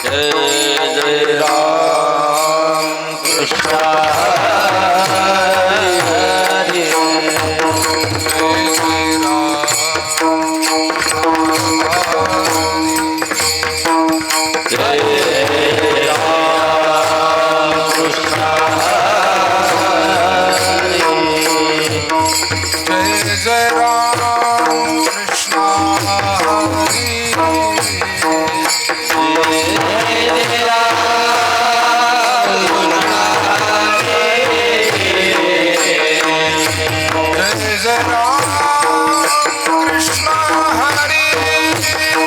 जय जय राम कृष्ण हरे जय राम कृष्ण हरे जय जय राम कृष्ण हरे जय जय राम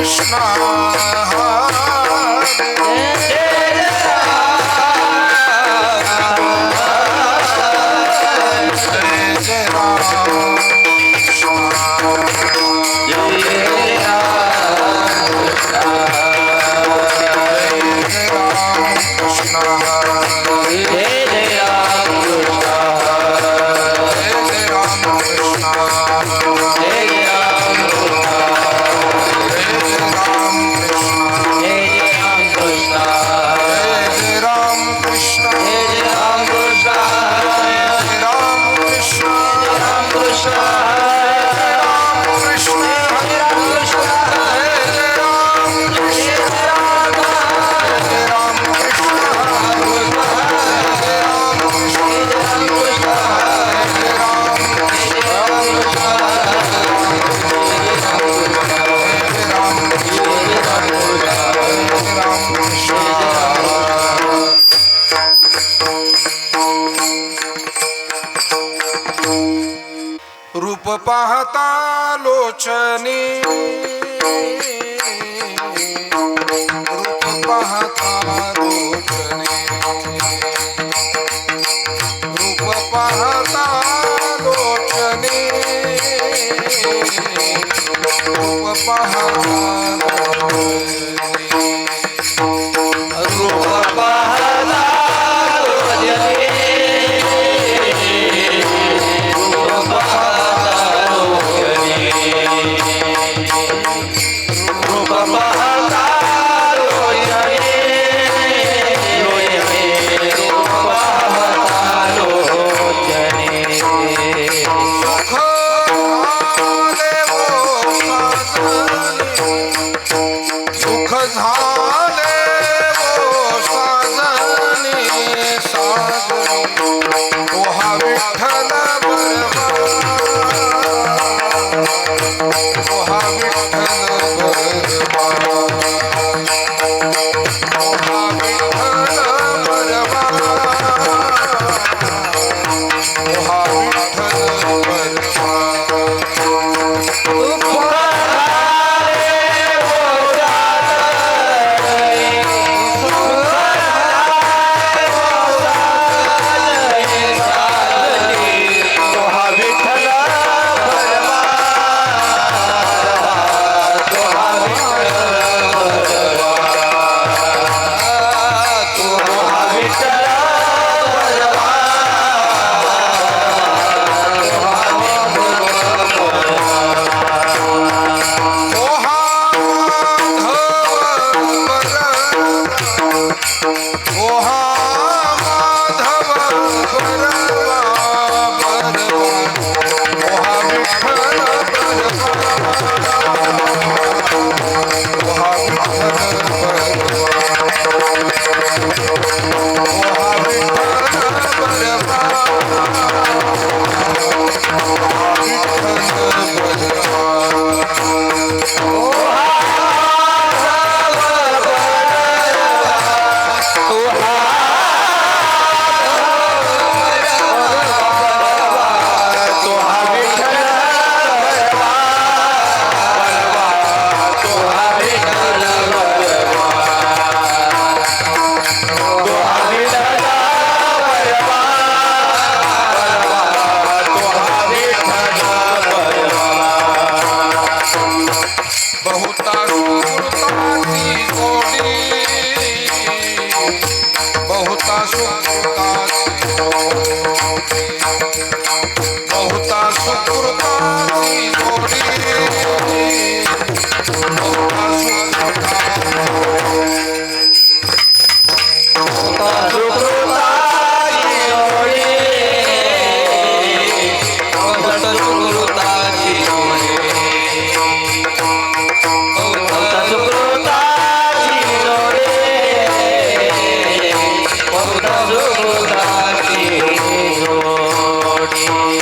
कृष्ण हरे जय जय राम कृष्ण जय जय राम रूप पाहता लोचनी रूप पाहता लोचनी रूप पाहता लोचनी रूप पाहता सुख झाले वो साजनी साजनी ओहा विठ्ठल बरवा ओहा विठ्ठल बरवा ओहा विठ्ठल बरवा ओहा विठ्ठल बरवा Oh बहुता सुकृताची बहुता सुकृताची जोडी बहुता सुकृताची जोडी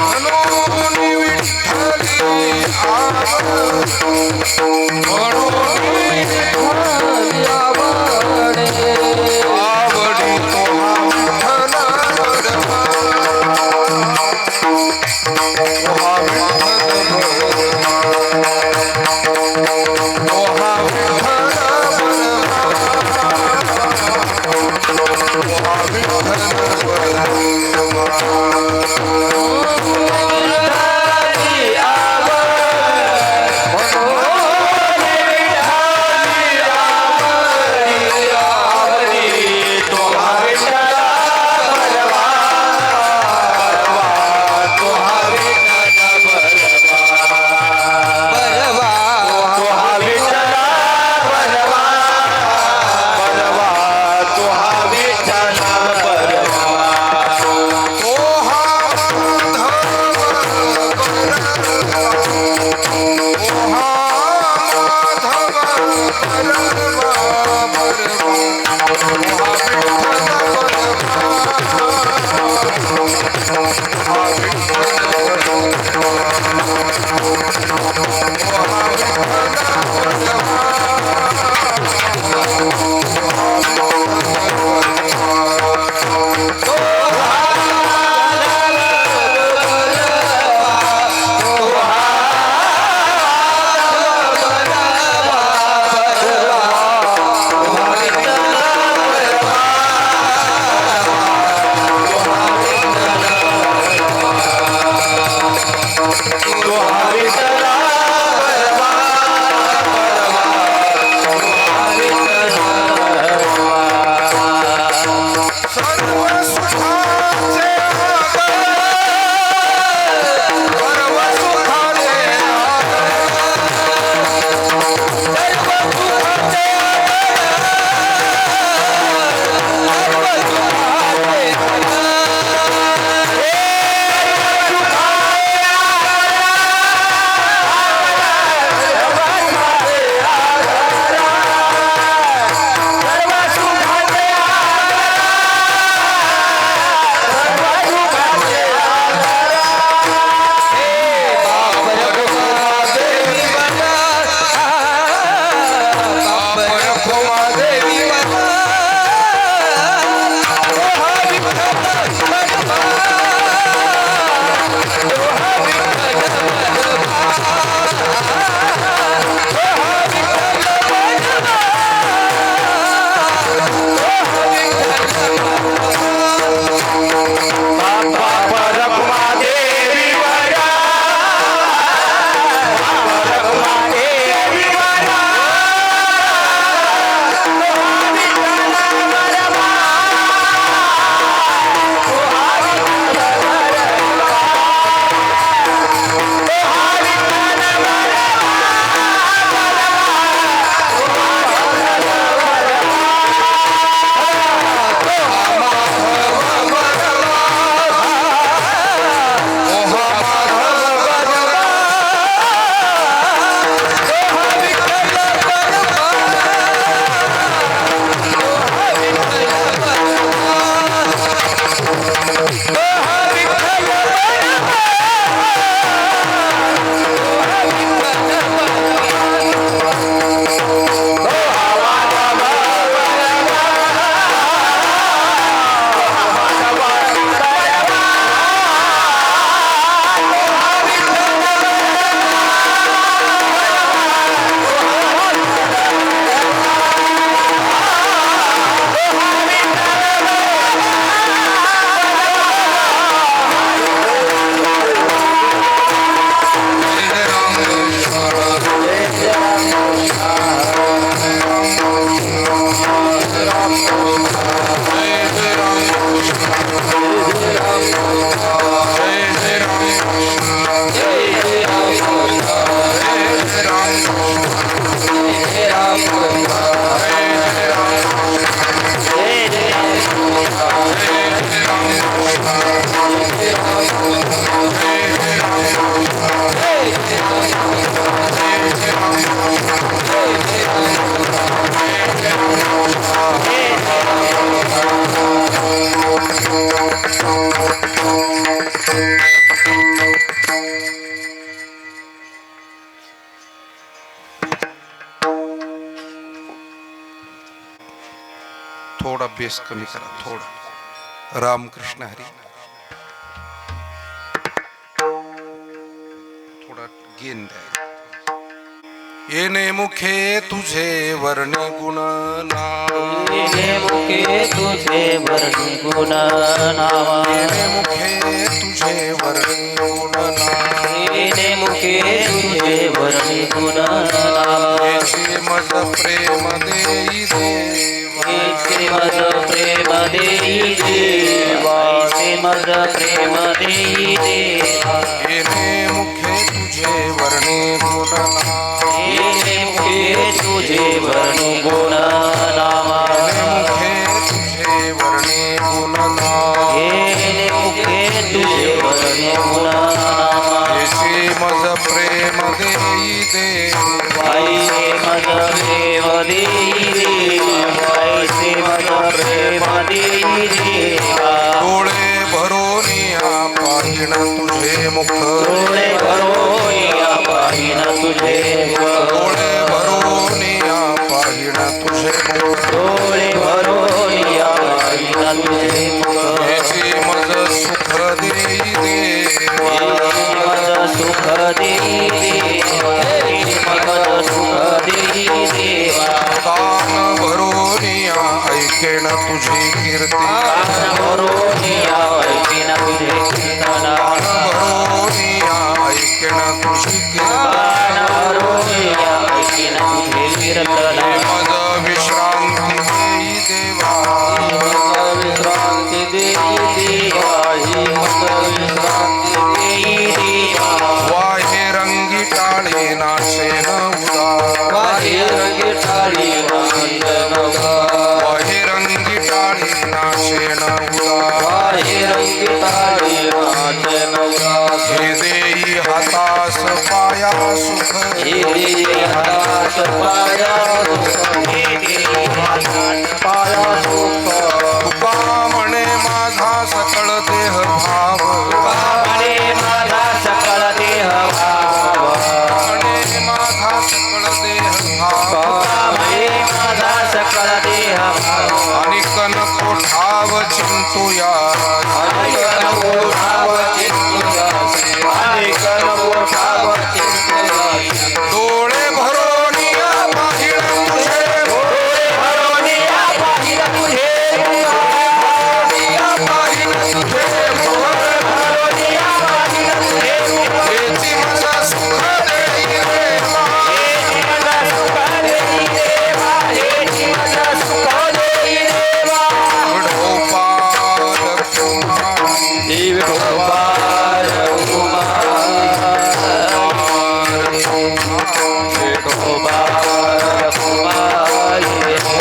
बेस कमी करा थोडा. रामकृष्ण हरी. थोडा गेन द्या. येणे मुखे तुझे वर्णी गुण नाम. येणे मुखे तुझे वर्णी गुण नाम. येणे मुखे तुझे वर्णी गुण नाम. येणे मुखे तुझे वर्णी गुण नाम. येचे मज प्रेम देई देवा. येचे मज प्रेम देई देवा. येचे मज प्रेम देई देवा. येणे मुखे तुझे वर्णी गुण नाम. येणे मुखे तुझे वर्णी गुण नाम. येणे मुखे तुझे वर्णी गुण नाम. येणे मुखे तुझे वर्णी गुण नाम. येचे मज प्रेम देई देवा. वाईचे मज प्रेम देई देवा. वाईचे मज प्रेम देई देवा. डोळे भरोनिया पाहिण तुझे मुख. डोळे भरोनिया पाहिन तुझे मुख. डोळे भरोनिया पाहिण तुझे मुख. डोळे भरोनिया पाहिन तुझे मुख. याचे मज सुख देई देवा. मज सुख देई देवा. मज सुख देई देवा. कान भरोनिया ऐकेण तुझी कीर्ती. कान भरोनिया ऐकिन तुझे कीर्तन. कान भरोनिया ऐकेण तुझी कीर्ती. कान भरोनिया ऐकिन तुझे कीर्तन. मज विश्रांती देई देवा. विश्रांती देई देवा. ही मज विश्रांती देई देवा. वाहे रंगी टाळे नाचेन उदास. वाहे रंगी टाळी नाचन उदास. वाहे रंगी टाळे नाचेन उदास. वाहे रंगी टाळी नाचन उदास. हे देई हातास पाया सुख. हे देई हातास पाया सुख. हे देई हातास पाया सुख. तुका म्हणे माझा सकळ देह भाव. म्हणे माझा सकळ देह भाव. म्हणे माझा सकळ देह भाव. म्हणे माझा सकळ देह भाव. आणि कनको ठाव चिंतुया. आणि कनको ठाव चिंतुया. आणि कनको ठाव चिंतुया. डोळे भरोनिया पाहिण तुझे. डोळे भरोनिया पाहिन तुझे मुख. पाहिण तुझे मुख. भरोनिया पाहिन तुझे मुख. याची मजा सुख देई देवा. हेची मज सुख देई देवा. हेची मज सुख देई देवा. विठोबार कुमार. विठोबार कुमार. विठोबार कुमार. विठोबार कुमार.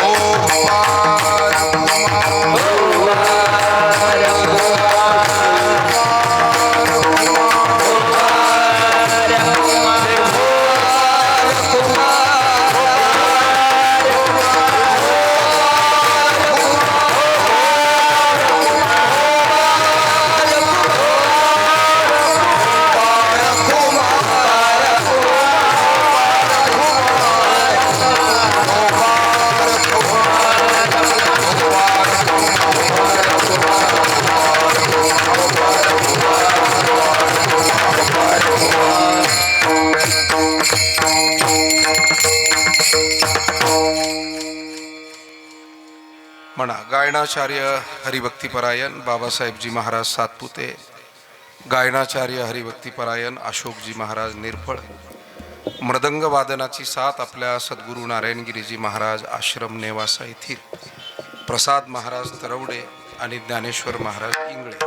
म्हणा गायनाचार्य हरिभक्तीपरायण बाबासाहेबजी महाराज सातपुते. गायनाचार्य हरिभक्तीपरायण अशोकजी महाराज निरफळ. मृदंग वादनाची साथ आपल्या सद्गुरू नारायणगिरीजी महाराज आश्रम नेवासा येथील. प्रसाद महाराज तरवडे आणि ज्ञानेश्वर महाराज इंगळे.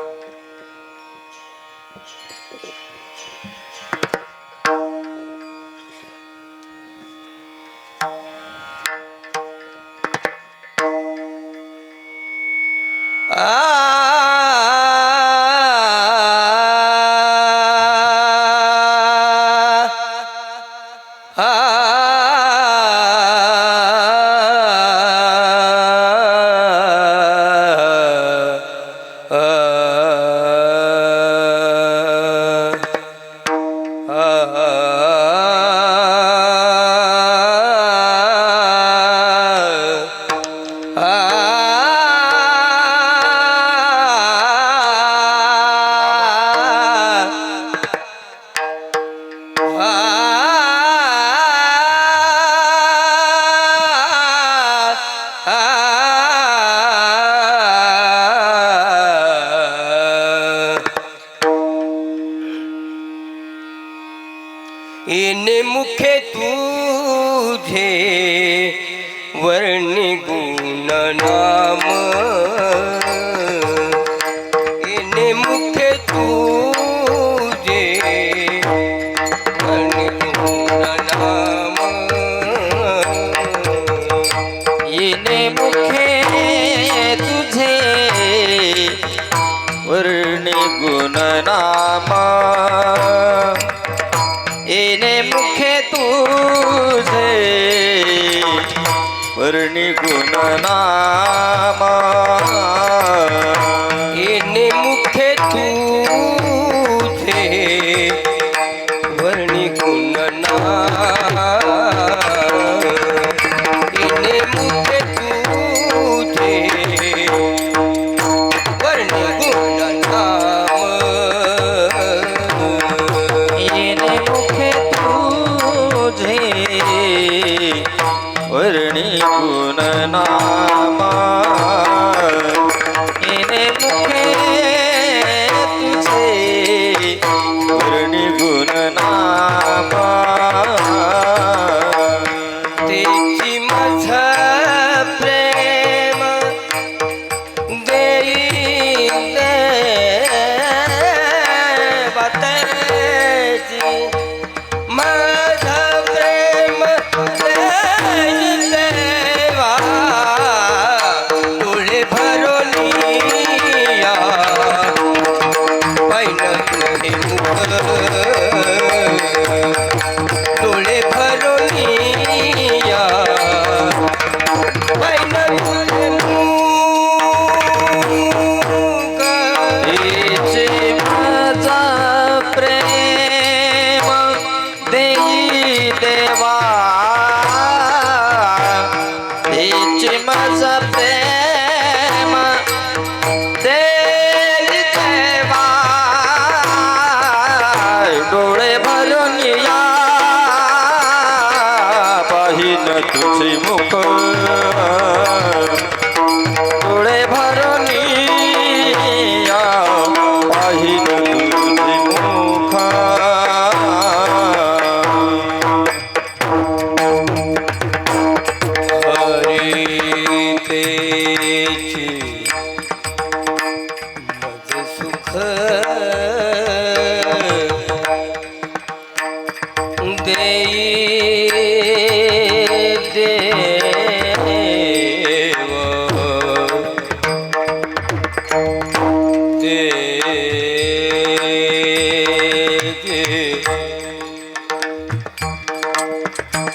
तुझे वर्णी गुण नामा येणे मुखे तुझे वर्णी गुण नामा येणे मुखे तुझे वर्णी गुण नामा येणे मुखे तुझे वर्णी गुण नाम येणे मुखे तुझे वर्णी गुण नामा येणे मुखे तुझे वर्णी गुण नामा तेची माझ प्रेम देई देवा तेची माझ प्रेम देई देवा डोळे भरोनिया पैन तुझे मुख डोळे भरोनिया पैन तुझे मुख हेचे माझा प्रेम देई देवा हेचे माझा प्रेम देई देवा डोळे भरून या पाहिन तुझे मुख डोळे भरून या पाहिन तुझे मुख हरी तेची मज सुख देई देव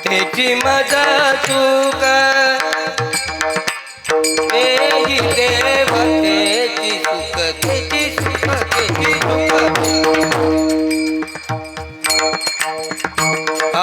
तेची मज सुख देई देव तेची सुख तेची सुख तेची सुख आ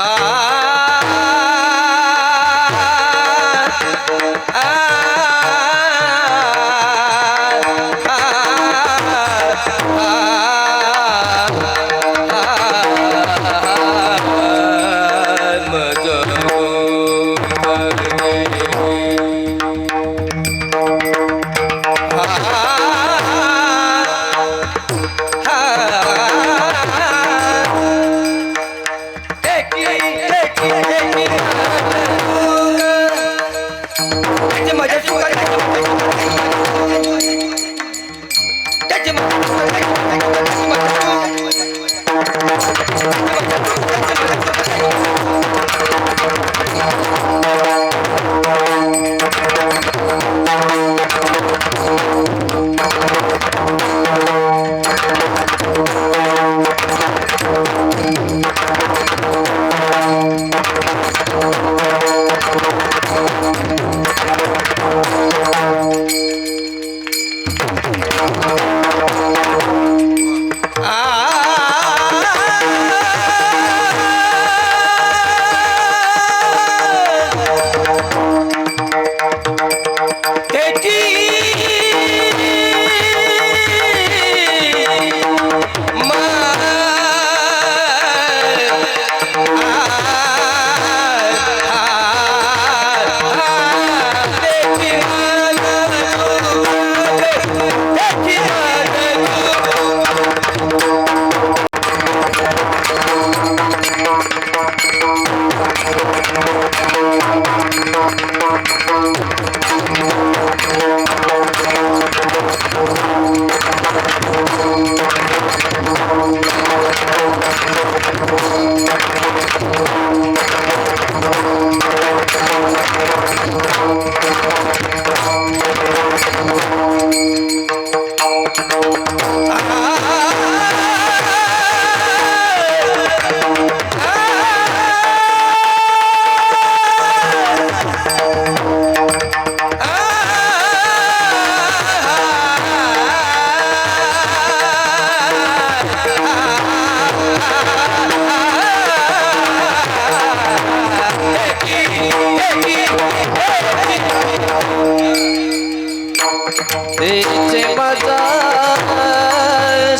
तेचे मजा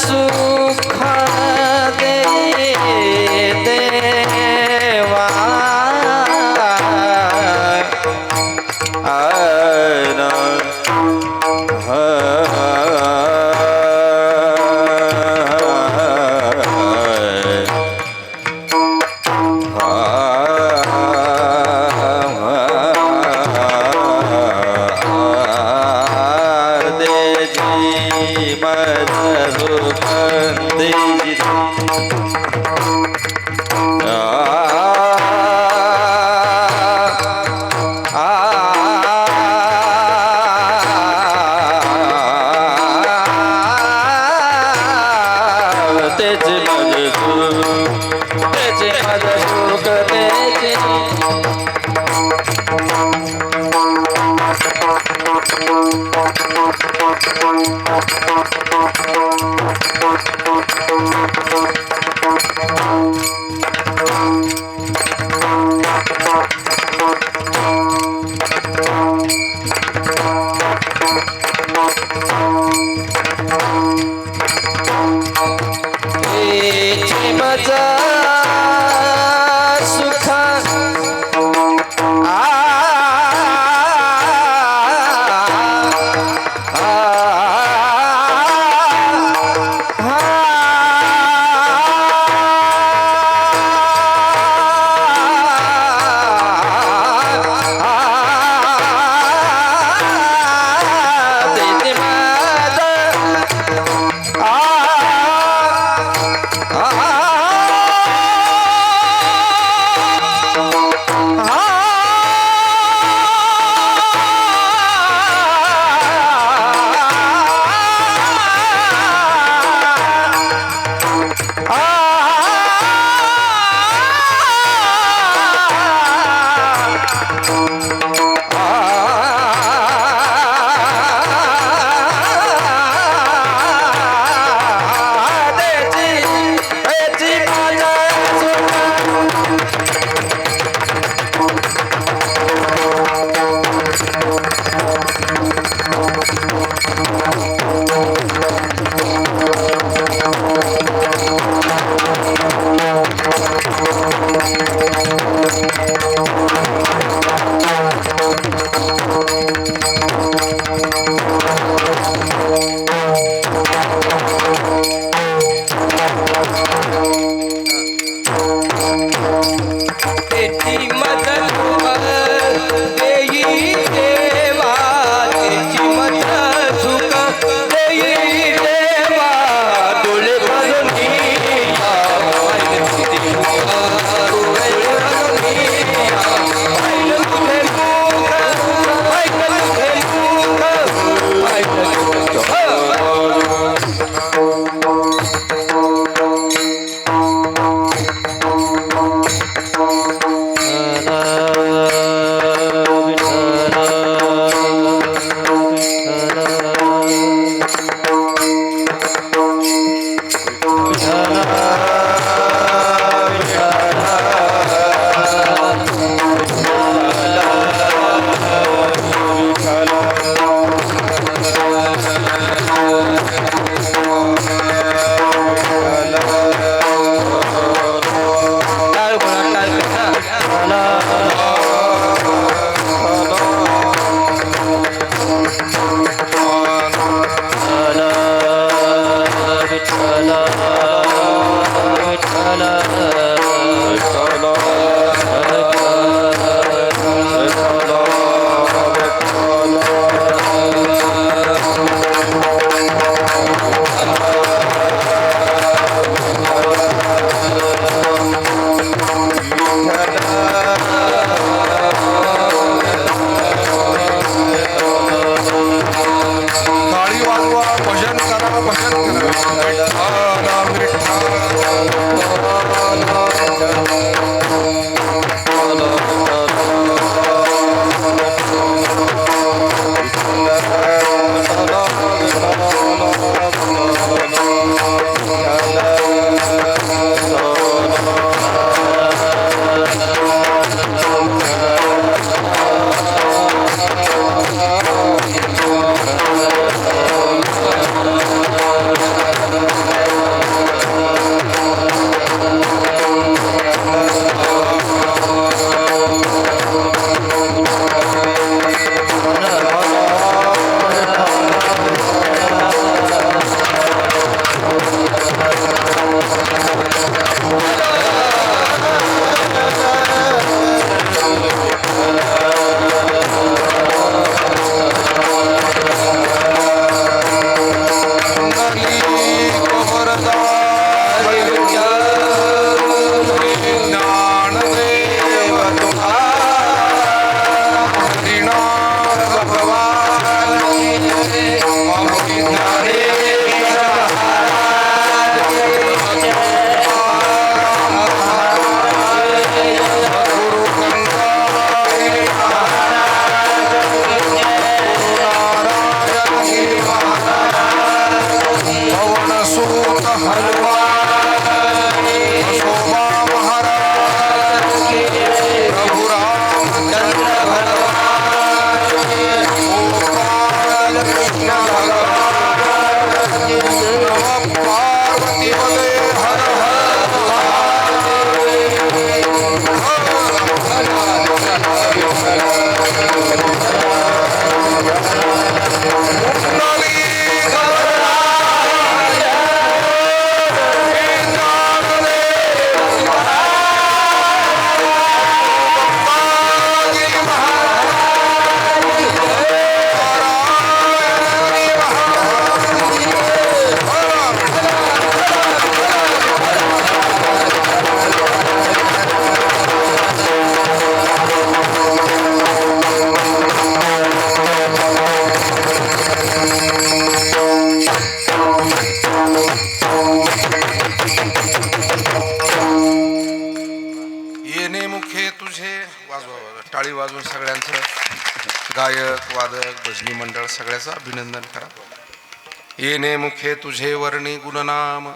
सुख दे देवा पार्वती पदे हर येणे मुखे तुझे वाजवा टाळी वाजवून सगळ्यांचं गायक वादक भजनी मंडळ सगळ्याचं अभिनंदन करा. येणे मुखे तुझे वर्णी गुणनाम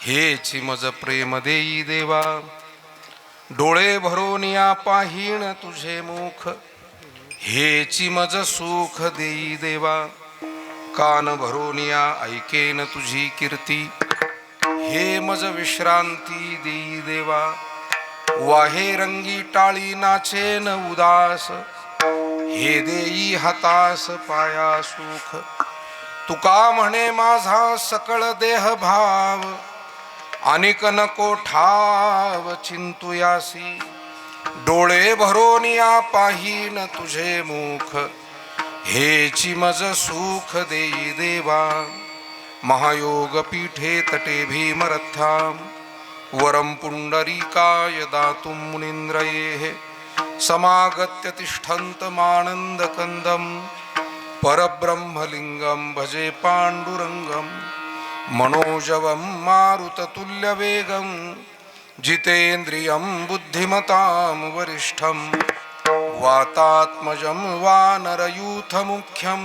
हेची मज प्रेम देई देवा. डोळे भरून या पाहीण तुझे मुख हेची मज सुख देई देवा. कान भरून या ऐकेन तुझी कीर्ती हे मज विश्रांती देई देवा. वाहे रंगी टाळी नाचेन उदास हे देई हातास पाया सुख. तुका म्हणे माझा सकळ देह भाव अनेक नको ठाव चिंतुयासी. डोळे भरून या पाहीन तुझे मुख हेची मज सुख देई देवा. महायोग पीठे तटे भीमरथाम वरम पुंडरीकाय दातुं मुनीन्द्रयेः. समागत्य तिष्ठन्तमानन्दकन्दं परब्रह्मलिङ्गं भजे पाण्डुरङ्गं. मनोजवं मारुततुल्यवेगं जितेन्द्रियं बुद्धिमतां वरिष्ठं. वातात्मजं वानरयूथमुख्यं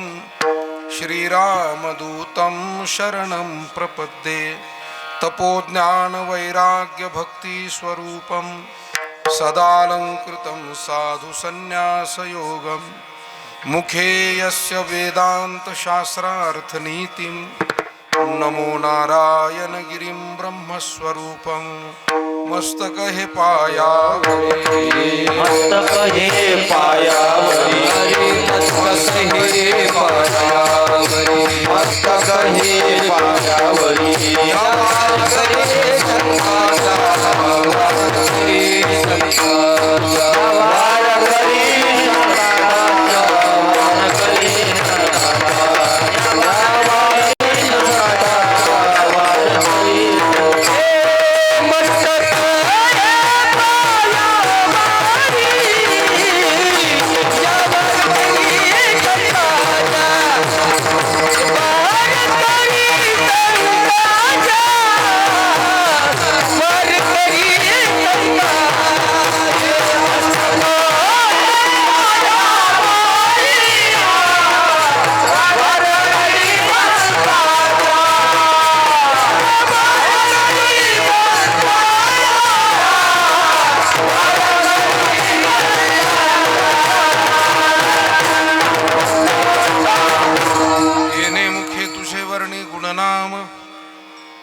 श्रीरामदूतं शरणं प्रपद्ये. तपोज्ञान वैराग्य भक्ति स्वरूपं सदालंकृतं साधु संन्यास योगं. मुखे यस्य वेदांत शास्त्रार्थ नीतिं नमो नारायण गिरिं ब्रह्मस्वरूपं. मस्तक हे पायावरी मस्तक हे पायावरी मस्तक हे पायावरी मस्तक हे पायावरी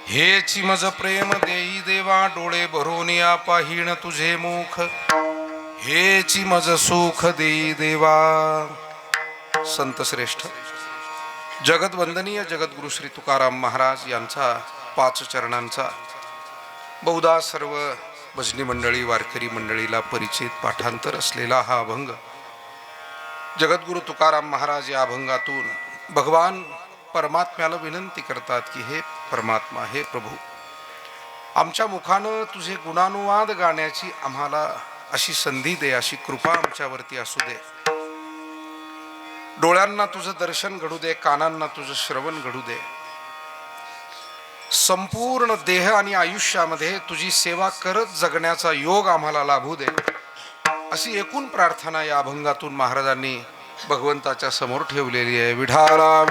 हेची मज प्रेम देई देवा. डोळे भरून या पाहीण तुझे मुख हेची मज सुख देई देवा. संत श्रेष्ठ जगत वंदनीय जगद्गुरु श्री तुकाराम महाराज यांचा 5 चरणांचा बहुधा सर्व भजनी मंडळी वारकरी मंडळीला परिचित पाठांतर असलेला हा अभंग. जगद्गुरु तुकाराम महाराज या अभंगातून भगवान परमात्म्याला विनंती करतात की हे परमात्मा, हे प्रभू, आमच्या मुखानं तुझे गुणानुवाद गाण्याची आम्हाला अशी संधी दे, अशी कृपा आमच्यावरती असू दे. डोळ्यांना तुझं दर्शन घडू दे, कानांना तुझं श्रवण घडू दे. संपूर्ण देह आणि आयुष्यामध्ये तुझी सेवा करत जगण्याचा योग आम्हाला लाभू दे, अशी एकूण प्रार्थना या अभंगातून महाराजांनी भगवंताच्या समोर ठेवलेली आहे. विठाला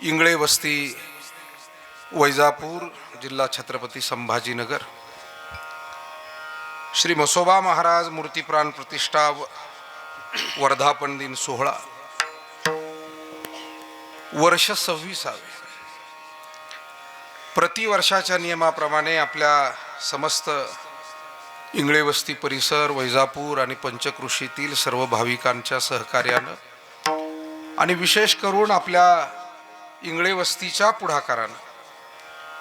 इंगळे वस्ती, वैजापूर, जिल्हा छत्रपती संभाजीनगर. श्री म्हसोबा महाराज मूर्तिप्राण प्रतिष्ठा वर्धापन दिन सोहळा वर्ष 26. प्रतिवर्षाच्या नियमाप्रमाणे आपल्या समस्त इंगळे वस्ती परिसर, वैजापूर आणि पंचकृषीतील सर्व भाविकांच्या सहकार्यानं आणि विशेष करून आपल्या इंगळे वस्तीच्या पुढाकारानं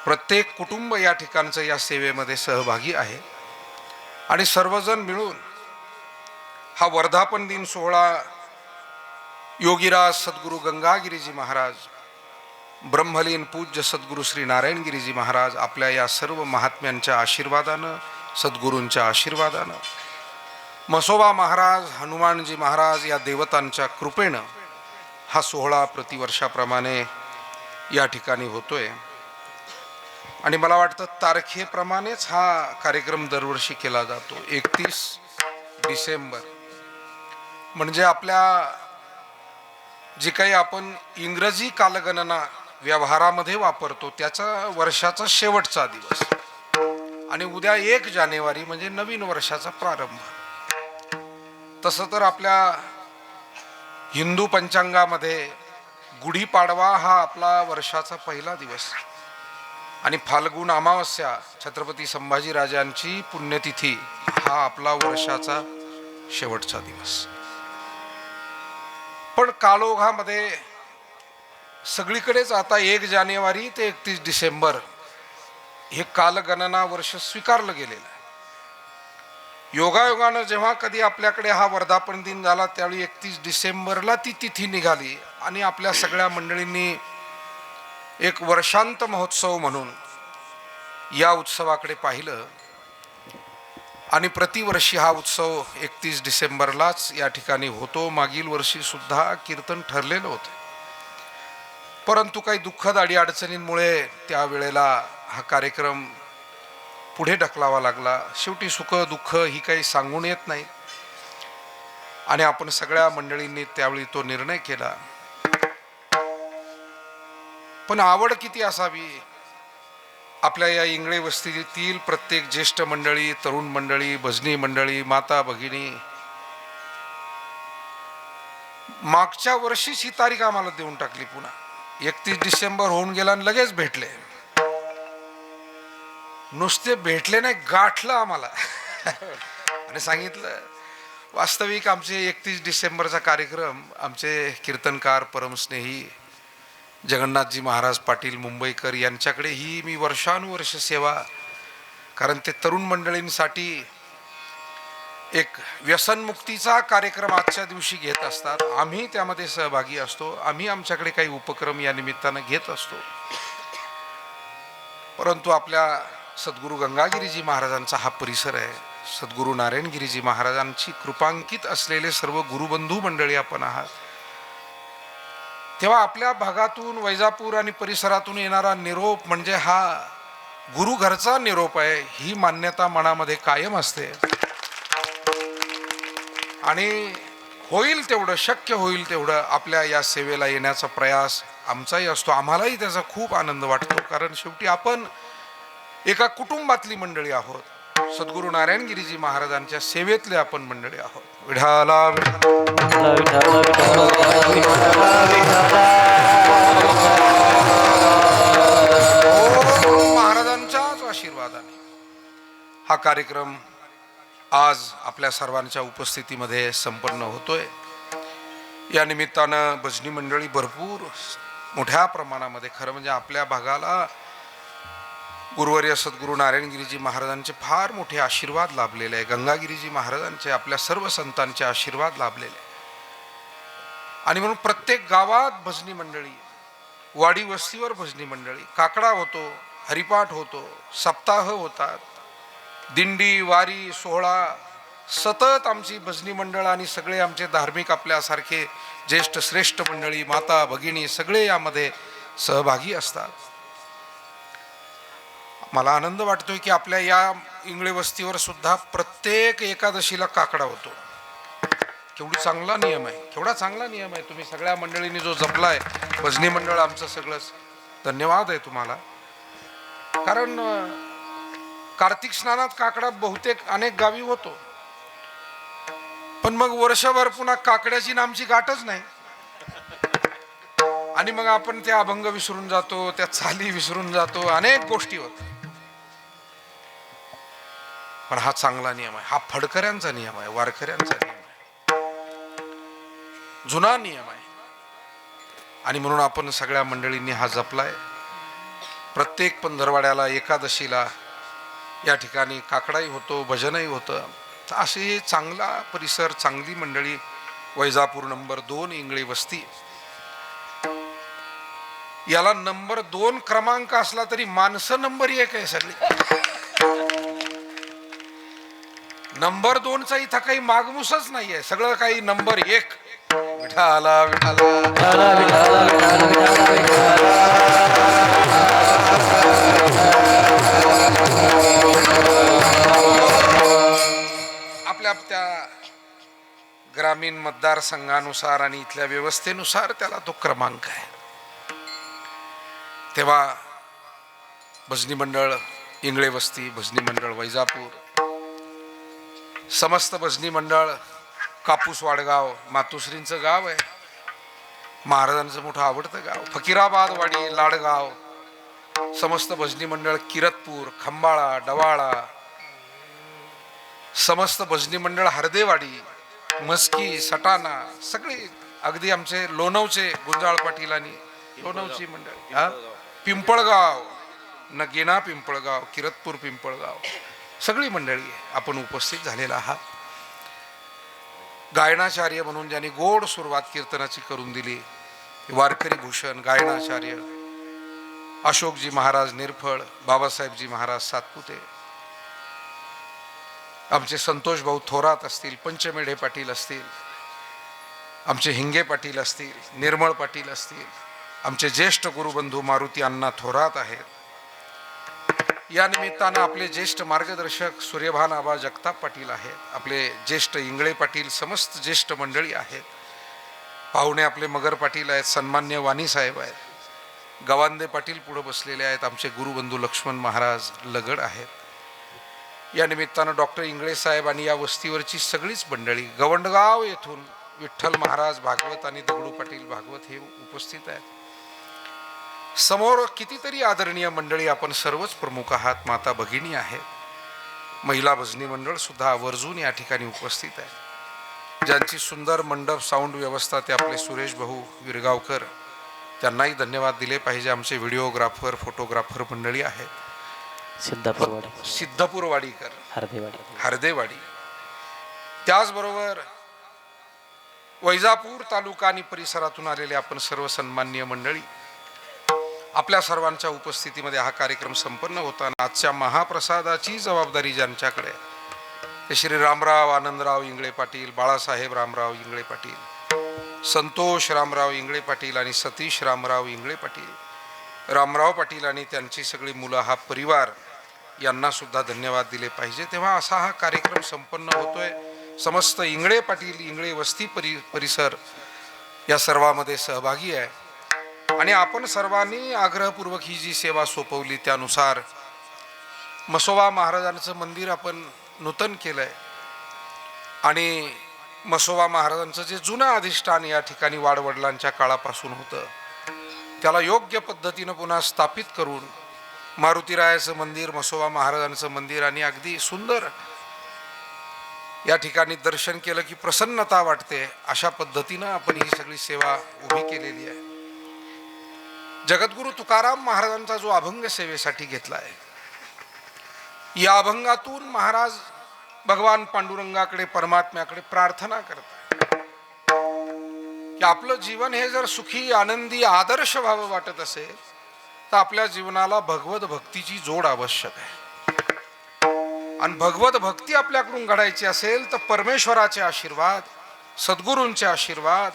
प्रत्येक कुटुंब या ठिकाणचं या सेवेमध्ये सहभागी आहे आणि सर्वजण मिळून हा वर्धापन दिन सोहळा योगीराज सद्गुरू गंगागिरीजी महाराज, ब्रह्मलीन पूज्य सद्गुरू श्री नारायणगिरीजी महाराज आपल्या या सर्व महात्म्यांच्या आशीर्वादानं, सद्गुरूंच्या आशीर्वादानं, म्हसोबा महाराज, हनुमानजी महाराज या देवतांच्या कृपेनं हा सोहळा प्रतिवर्षाप्रमाणे या ठिकाणी होतोय. आणि मला वाटतं तारखेप्रमाणेच हा कार्यक्रम दरवर्षी केला जातो. 31 डिसेंबर म्हणजे आपल्या जे काही आपण इंग्रजी कालगणना व्यवहारामध्ये वापरतो त्याचा वर्षाचा शेवटचा दिवस आणि उद्या 1 जानेवारी म्हणजे नवीन वर्षाचा प्रारंभ. तसं तर आपल्या हिंदू पंचांगामध्ये गुढीपाडवा हा आपला वर्षाचा पहिला दिवस आणि फाल्गुन अमावस्या छत्रपती संभाजीराजांची पुण्यतिथी हा आपला वर्षाचा शेवटचा दिवस. पण काळोखामध्ये सगळीकडेच आता 1 जानेवारी ते 31 डिसेंबर हे कालगणना वर्ष स्वीकारलं गेलेलं आहे. योगायोगानं जेव्हा कधी आपल्याकडे हा वर्धापन दिन झाला त्यावेळी 31 डिसेंबरला ती तिथी निघाली आणि आपल्या सगळ्या मंडळींनी एक वर्षांत महोत्सव म्हणून या उत्सवाकडे पाहिलं आणि प्रतिवर्षी हा उत्सव 31 डिसेंबरलाच या ठिकाणी होतो. मागील वर्षी सुद्धा कीर्तन ठरलेलं होतं, परंतु काही दुःखद अडीअडचणींमुळे त्यावेळेला हा कार्यक्रम पुढे ढकलावा लागला. शेवटी सुख दुःख ही काही सांगून येत नाही आणि आपण सगळ्या मंडळींनी त्यावेळी तो निर्णय केला. पण आवड किती असावी आपल्या या इंगळे वस्तीतील प्रत्येक ज्येष्ठ मंडळी, तरुण मंडळी, भजनी मंडळी, माता भगिनी मागच्या वर्षीच ही तारीख आम्हाला देऊन टाकली. पुन्हा 31 डिसेंबर होऊन गेला आणि लगेच भेटले. नुसते भेटले नाही, गाठलं आम्हाला आणि सांगितलं. वास्तविक आमचे 31 डिसेंबरचा कार्यक्रम आमचे कीर्तनकार परमस्नेही जगन्नाथजी महाराज पाटील मुंबईकर यांच्याकडे ही मी वर्षानुवर्ष सेवा, कारण ते तरुण मंडळींसाठी एक व्यसनमुक्तीचा कार्यक्रम आजच्या दिवशी घेत असतात. आम्ही त्यामध्ये सहभागी असतो. आम्ही आमच्याकडे काही उपक्रम या निमित्तानं घेत असतो. परंतु आपल्या सद्गुरू गंगागिरीजी महाराजांचा हा परिसर आहे. सद्गुरू नारायणगिरीजी महाराजांची कृपांकित असलेले सर्व गुरुबंधू मंडळी आपण आहात. तेव्हा आपल्या भागातून, वैजापूर आणि परिसरातून येणारा निरोप म्हणजे हा गुरु घरचा निरोप आहे, ही मान्यता मनामध्ये कायम असते. आणि होईल तेवढं, शक्य होईल तेवढं आपल्या या सेवेला येण्याचा प्रयास आमचाही असतो. आम्हालाही त्याचा खूप आनंद वाटतो, कारण शेवटी आपण एका कुटुंबातली मंडळी आहोत. सद्गुरू नारायणगिरीजी महाराजांच्या सेवेतले आपण मंडळी आहोत. विठाला महाराजांच्याच आशीर्वादाने हा कार्यक्रम आज आपल्या सर्वांच्या उपस्थितीमध्ये संपन्न होतोय. या निमित्तानं भजनी मंडळी भरपूर मोठ्या प्रमाणामध्ये, खरं म्हणजे आपल्या भागाला गुरुवर्य सद्गुरू नारायणगिरीजी महाराजांचे फार मोठे आशीर्वाद लाभलेले आहे. गंगागिरीजी महाराजांचे, आपल्या सर्व संतांचे आशीर्वाद लाभलेले आणि म्हणून प्रत्येक गावात भजनी मंडळी, वाडी वस्तीवर भजनी मंडळी, काकडा होतो, हरिपाठ होतो, सप्ताह होतात, दिंडी वारी सोहळा, सतत आमची भजनी मंडळ आणि सगळे आमचे धार्मिक आपल्यासारखे ज्येष्ठ श्रेष्ठ मंडळी, माता भगिनी सगळे यामध्ये सहभागी असतात. मला आनंद वाटतोय की आपल्या या इंगळे वस्तीवर सुद्धा प्रत्येक एकादशीला काकडा होतो. केवढा चांगला नियम आहे, केवढा चांगला नियम आहे. तुम्ही सगळ्या मंडळींनी जो जपलाय, भजनी मंडळ आमचं सगळंच, धन्यवाद आहे तुम्हाला. कारण कार्तिक स्नानात काकडा बहुतेक अनेक गावी होतो, पण मग वर्षभर पुन्हा काकड्याची नामची गाठच नाही. आणि मग आपण त्या अभंग विसरून जातो, त्या चाली विसरून जातो, अनेक गोष्टी होत. पण हा चांगला नियम आहे, हा फडकऱ्यांचा नियम आहे, वारकऱ्यांचा नियम आहे, जुना नियम आहे. आणि म्हणून आपण सगळ्या मंडळींनी हा जपलाय. प्रत्येक पंधरवाड्याला एकादशीला या ठिकाणी काकडाही होतो, भजनही होतं. असे चांगला परिसर, चांगली मंडळी. वैजापूर नंबर 2 इंगळे वस्ती, याला नंबर 2 क्रमांक असला तरी माणसं नंबर 1 आहे सगळी. नंबर 2चा इथं काही मागमूसच नाहीये, सगळं काही नंबर 1. विठाला आपल्या त्या ग्रामीण मतदारसंघानुसार आणि इथल्या व्यवस्थेनुसार त्याला तो क्रमांक आहे. तेव्हा भजनी मंडळ इंगळे वस्ती, भजनी मंडळ वैजापूर, समस्त भजनी मंडळ कापूस वाडगाव, मातोश्रींचं गाव आहे, महाराजांचं मोठं आवडतं गाव, फकीराबाद वाडी, लाडगाव, समस्त भजनी मंडळ किरतपूर, खंबाळा, डवाळा, समस्त भजनी मंडळ हरदेवाडी, मस्की, सटाणा, सगळे अगदी आमचे लोणवचे गुंजाळ पाटील आणि लोणवची मंडळ, पिंपळगाव, नगेना पिंपळगाव, किरतपूर पिंपळगाव, सगळी मंडळी आपण उपस्थित झालेला आहात. गायनाचार्य म्हणून ज्यांनी गोड सुरुवात कीर्तनाची करून दिली, वारकरी भूषण गायनाचार्य अशोकजी महाराज निरफळ, बाबासाहेबजी महाराज सातपुते, आमचे संतोष भाऊ थोरात असतील, पंचमेढे पाटील असतील, आमचे हिंगे पाटील असतील, निर्मळ पाटील असतील, आमचे ज्येष्ठ गुरुबंधू मारुती अण्णा थोरात आहेत. या निमित्तानं आपले ज्येष्ठ मार्गदर्शक सूर्यभान आबा जगताप पाटील आहेत, आपले ज्येष्ठ इंगळे पाटील, समस्त ज्येष्ठ मंडळी आहेत. पाहुणे आपले मगर पाटील आहेत, सन्मान्य वाणी साहेब आहेत, गवांदे पाटील पुढे बसलेले आहेत, आमचे गुरुबंधू लक्ष्मण महाराज लगड आहेत. या निमित्तानं डॉक्टर इंगळे साहेब आणि या वस्तीवरची सगळीच मंडळी, गवंडगाव येथून विठ्ठल महाराज भागवत आणि दगडू पाटील भागवत हे उपस्थित आहेत. समोर कितीतरी आदरणीय मंडळी, आपण सर्वच प्रमुख आहात, माता भगिनी आहेत, महिला भजनी मंडळ सुद्धा आवर्जून या ठिकाणी उपस्थित आहे. ज्यांची सुंदर मंडप साऊंड व्यवस्था ते आपले सुरेश भाऊ विरगावकर, त्यांनाही धन्यवाद दिले पाहिजे. आमचे व्हिडिओग्राफर, फोटोग्राफर मंडळी आहेत, सिद्धपूरवाडीकर, हरदेवाडी, त्याचबरोबर वैजापूर तालुका आणि परिसरातून आलेले आपण सर्व सन्माननीय मंडळी. आपल्या सर्वांच्या उपस्थितीमध्ये हा कार्यक्रम संपन्न होताना आजच्या महाप्रसादाची जबाबदारी ज्यांच्याकडे, ते श्री रामराव आनंदराव इंगळे पाटील, बाळासाहेब रामराव इंगळे पाटील, संतोष रामराव इंगळे पाटील आणि सतीश रामराव इंगळे पाटील, रामराव पाटील आणि त्यांची सगळी मुलं, हा परिवार, यांना सुद्धा धन्यवाद दिले पाहिजे. तेव्हा असा हा कार्यक्रम संपन्न होतोय. समस्त इंगळे पाटील, इंगळे वस्ती परिसर या सर्वांमध्ये सहभागी आहे. आणि आपण सर्वांनी आग्रहपूर्वक ही जी सेवा सोपवली, त्यानुसार मसोबा महाराजांचं मंदिर आपण नूतन केलंय आणि मसोबा महाराजांचं जे जुनं अधिष्ठान या ठिकाणी वाडवडिलांच्या काळापासून होतं, त्याला योग्य पद्धतीनं पुन्हा स्थापित करून मारुतीरायाचं मंदिर, मसोबा महाराजांचं मंदिर, आणि अगदी सुंदर या ठिकाणी दर्शन केलं की प्रसन्नता वाटते, अशा पद्धतीनं आपण ही सगळी सेवा उभी केलेली आहे. जगद्गुरु तुकाराम महाराजांचा जो अभंग सेवेसाठी घेतलाय, या अभंगातून महाराज भगवान पांडुरंगाकडे, परमात्म्याकडे प्रार्थना करतात की आपलं जीवन हे जर सुखी, आनंदी, आदर्श व्हावं वाटत असेल तर आपल्या जीवनाला भगवत भक्तीची जोड आवश्यक आहे. आणि भगवत भक्ती आपल्याकडून घडायची असेल तर परमेश्वराचे आशीर्वाद, सद्गुरूंचे आशीर्वाद,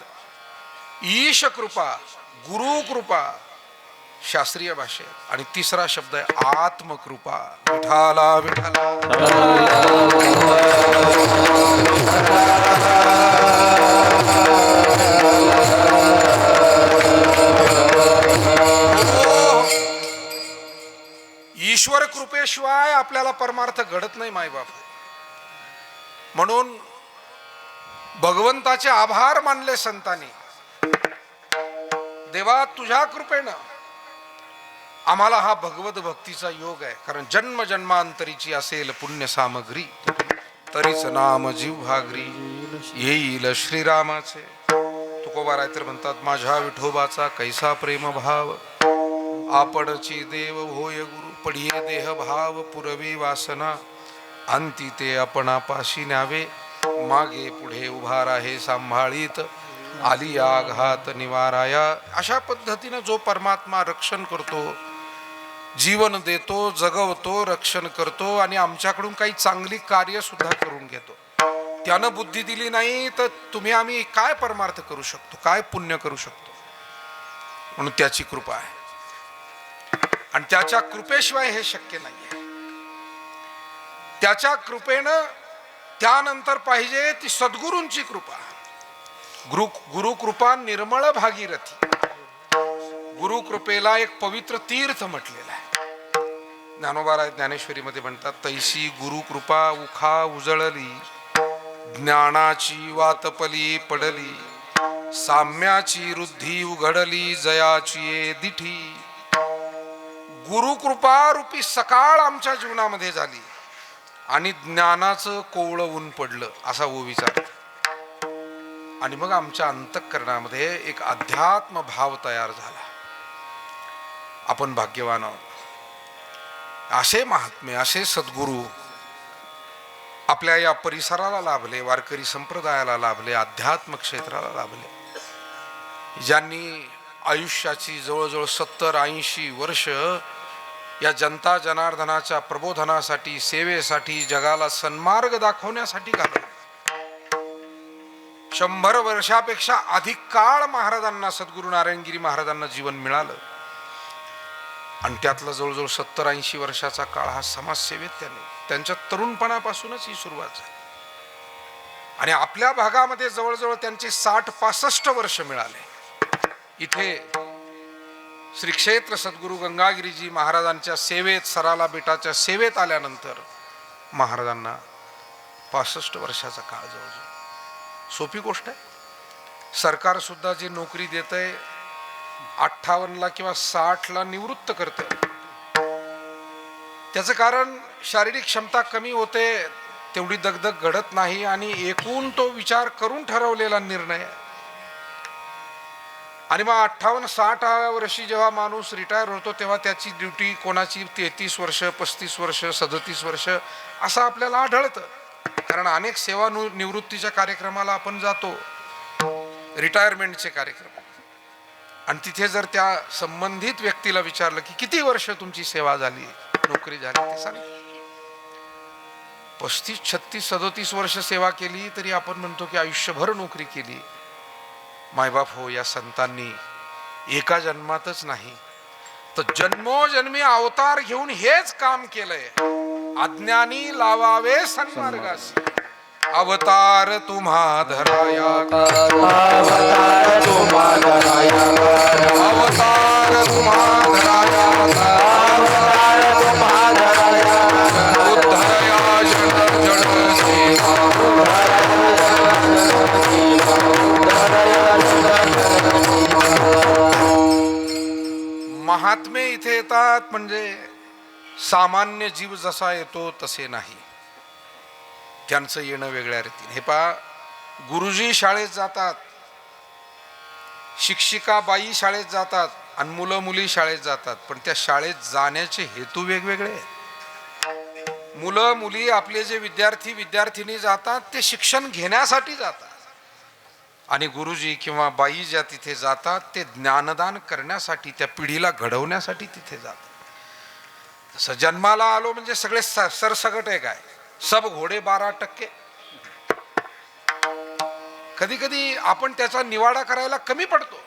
ईश कृपा, गुरु कृपा शास्त्रीय भाषेत, आणि तिसरा शब्द आहे आत्मकृपा. विठाला विठाला ईश्वर कृपेशिवाय आपल्याला परमार्थ घडत नाही मायबाप. म्हणून भगवंताचे आभार मानले संतांनी. देवा तुझ्या कृपेनं आम्हाला हा भगवत भक्तीचा योग आहे. कारण जन्म जन्मांतरीची असेल पुण्य सामग्री, तरीच नाम जिव्हाग्री येईल श्रीरामाचे. तुकोबा तर म्हणतात, माझ्या विठोबाचा कैसा प्रेम भाव, आपणची देव होय गुरु, पडिये देह भाव पुरवी वासना, अंती ते आपणापाशी न्यावे, मागे पुढे उभा राहे सांभाळीत, आली आघात निवाराया. अशा पद्धतीनं जो परमात्मा रक्षण करतो, जीवन देतो, जगवतो, रक्षण करतो आणि आमच्याकडून काही चांगली कार्य सुद्धा करून घेतो, त्यानं बुद्धी दिली नाही तर तुम्ही आम्ही काय परमार्थ करू शकतो, काय पुण्य करू शकतो. म्हणून त्याची कृपा आहे आणि त्याच्या कृपेशिवाय हे शक्य नाहीये. त्याच्या कृपेनं त्यानंतर पाहिजे ती सद्गुरूंची कृपा. गुरु कृपा निर्मळ भागीरथी. गुरु कृपेला एक पवित्र तीर्थ म्हटलेलं आहे. ज्ञानोबा ज्ञानेश्वरीमध्ये म्हणतात, तैसी गुरु कृपा उखा उजळली, ज्ञानाची वातपली पडली, साम्याची रुद्धी उघडली, जयाची दिठी. गुरुकृपा रूपी सकाळ आमच्या जीवनामध्ये झाली आणि ज्ञानाचं कोवळं ऊन पडलं, असा ओवीचा अर्थ. आणि मग आमच्या अंतःकरणामध्ये एक अध्यात्म भाव तयार झाला. आपण भाग्यवान आहोत. असे महात्मे, असे सद्गुरू आपल्या या परिसराला लाभले, वारकरी संप्रदायाला लाभले, अध्यात्म क्षेत्राला लाभले, ज्यांनी आयुष्याची जवळजवळ 70-80 वर्ष या जनता जनार्दनाच्या प्रबोधनासाठी, सेवेसाठी, जगाला सन्मार्ग दाखवण्यासाठी घालवले. 100 वर्षापेक्षा अधिक काळ महाराजांना, सद्गुरू नारायणगिरी महाराजांना जीवन मिळालं आणि त्यातला जवळजवळ 70-80 वर्षाचा काळ हा समाजसेवेत त्यांच्या तरुणपणापासूनच ही सुरुवात झाली. आणि आपल्या भागामध्ये जवळजवळ त्यांचे 60-65 वर्ष मिळाले. इथे श्री क्षेत्र सद्गुरू गंगागिरीजी महाराजांच्या सेवेत, सराला बेटाच्या सेवेत आल्यानंतर महाराजांना 65 वर्षाचा काळ जवळजवळ. सोपी गोष्ट आहे. सरकार सुद्धा जी नोकरी देतंय 58ला किंवा 60ला निवृत्त करतं. त्याचं कारण शारीरिक क्षमता कमी होते, तेवढी दगदग घडत नाही आणि एकूण तो विचार करून ठरवलेला निर्णय आहे. आणि मग 58-60 वर्षी जेव्हा माणूस रिटायर होतो तेव्हा त्याची ड्युटी कोणाची 33 वर्ष, 35 वर्ष, 37 वर्ष असं आपल्याला आढळतं. कारण अनेक सेवा निवृत्तीच्या कार्यक्रमाला आपण जातो, रिटायरमेंटचे कार्यक्रम, आणि तिथे जर त्या संबंधित व्यक्तीला विचारलं की किती वर्ष तुमची सेवा झाली, नोकरी झाली, ते सांग 35, 36, 37 वर्ष सेवा केली तरी आपण म्हणतो की आयुष्यभर नोकरी केली. मायबाप हो, या संतांनी एका जन्मातच नाही तर जन्मोजन्मी अवतार घेऊन हेच काम केलंय. अज्ञानी लावावे सन्मार्गास, अवतार तुम्हा धराया, अवतार तुम्हा धराया, अवतार तुम्हा धराया, अवतार तुम्हा धराया, उद्धरया जन जन सेवा, महात्मे इथे येतात म्हणजे सामान्य जीव जसा येतो तसे नाही, त्यांचं येणं वेगळ्या रीतीने. हे पहा, गुरुजी शाळेत जातात, शिक्षिका बाई शाळेत जातात आणि मुलं मुली शाळेत जातात, पण त्या शाळेत जाण्याचे हेतू वेगवेगळे आहेत. मुलं मुली, आपले जे विद्यार्थी विद्यार्थिनी जातात ते शिक्षण घेण्यासाठी जातात आणि गुरुजी किंवा बाई ज्या तिथे जातात ते ज्ञानदान करण्यासाठी, त्या पिढीला घडवण्यासाठी तिथे जातात. तसं जन्माला आलो म्हणजे सगळे सरसगट आहे काय, सब घोडे 12%. कधी कधी आपण त्याचा निवाडा करायला कमी पडतो.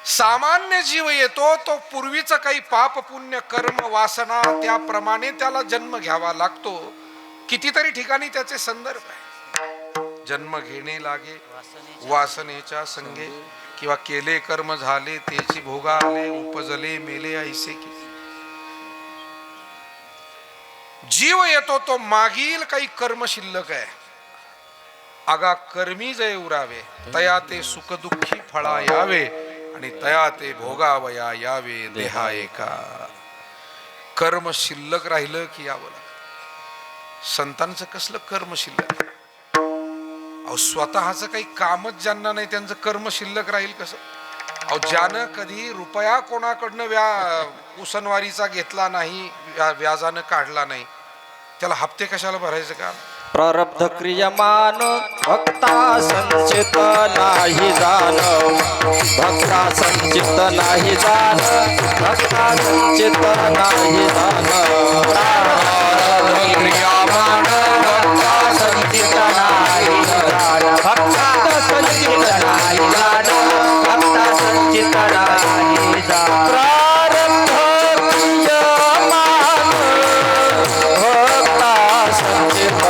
सामान्य जीव येतो तो पूर्वीचं काही पाप पुण्य कर्म वासना त्याप्रमाणे त्याला जन्म घ्यावा लागतो. कितीतरी ठिकाणी त्याचे संदर्भ आहे. जन्म घेणे लागे वासनेच्या संगे, किंवा केले कर्म झाले तेची भोगा आले, उपजले मेले ऐसे की. जीव येतो तो मागील काही कर्म शिल्लक आहे. आगा कर्मी जय उरावे, तया ते सुखदुःखी फळा यावे, आणि तया ते भोगावया यावे देहा एका. कर्म शिल्लक राहिलं की यावं लागतं. संतांचं कसलं कर्म शिल्लक? अहो स्वतःच काही कामच ज्यांना नाही त्यांचं कर्म शिल्लक राहील कसं? अहो ज्यानं कधी रुपया कोणाकडनं उसनवारीचा घेतला नाही, व्याजानं काढला नाही, त्याला हप्ते कशाला भरायचं का? प्रारब्ध क्रियमान भक्ता संचित नाही जाण, भक्ता संचित नाही जाण, भक्ता संचित नाही जाण. प्रारब्ध क्रियमान भक्ता संचित नाही जाण, भक्ता संचित नाही जाण, भक्ता संचित नाही जाण. प्रारब्ध क्रियमान भक्ता संचित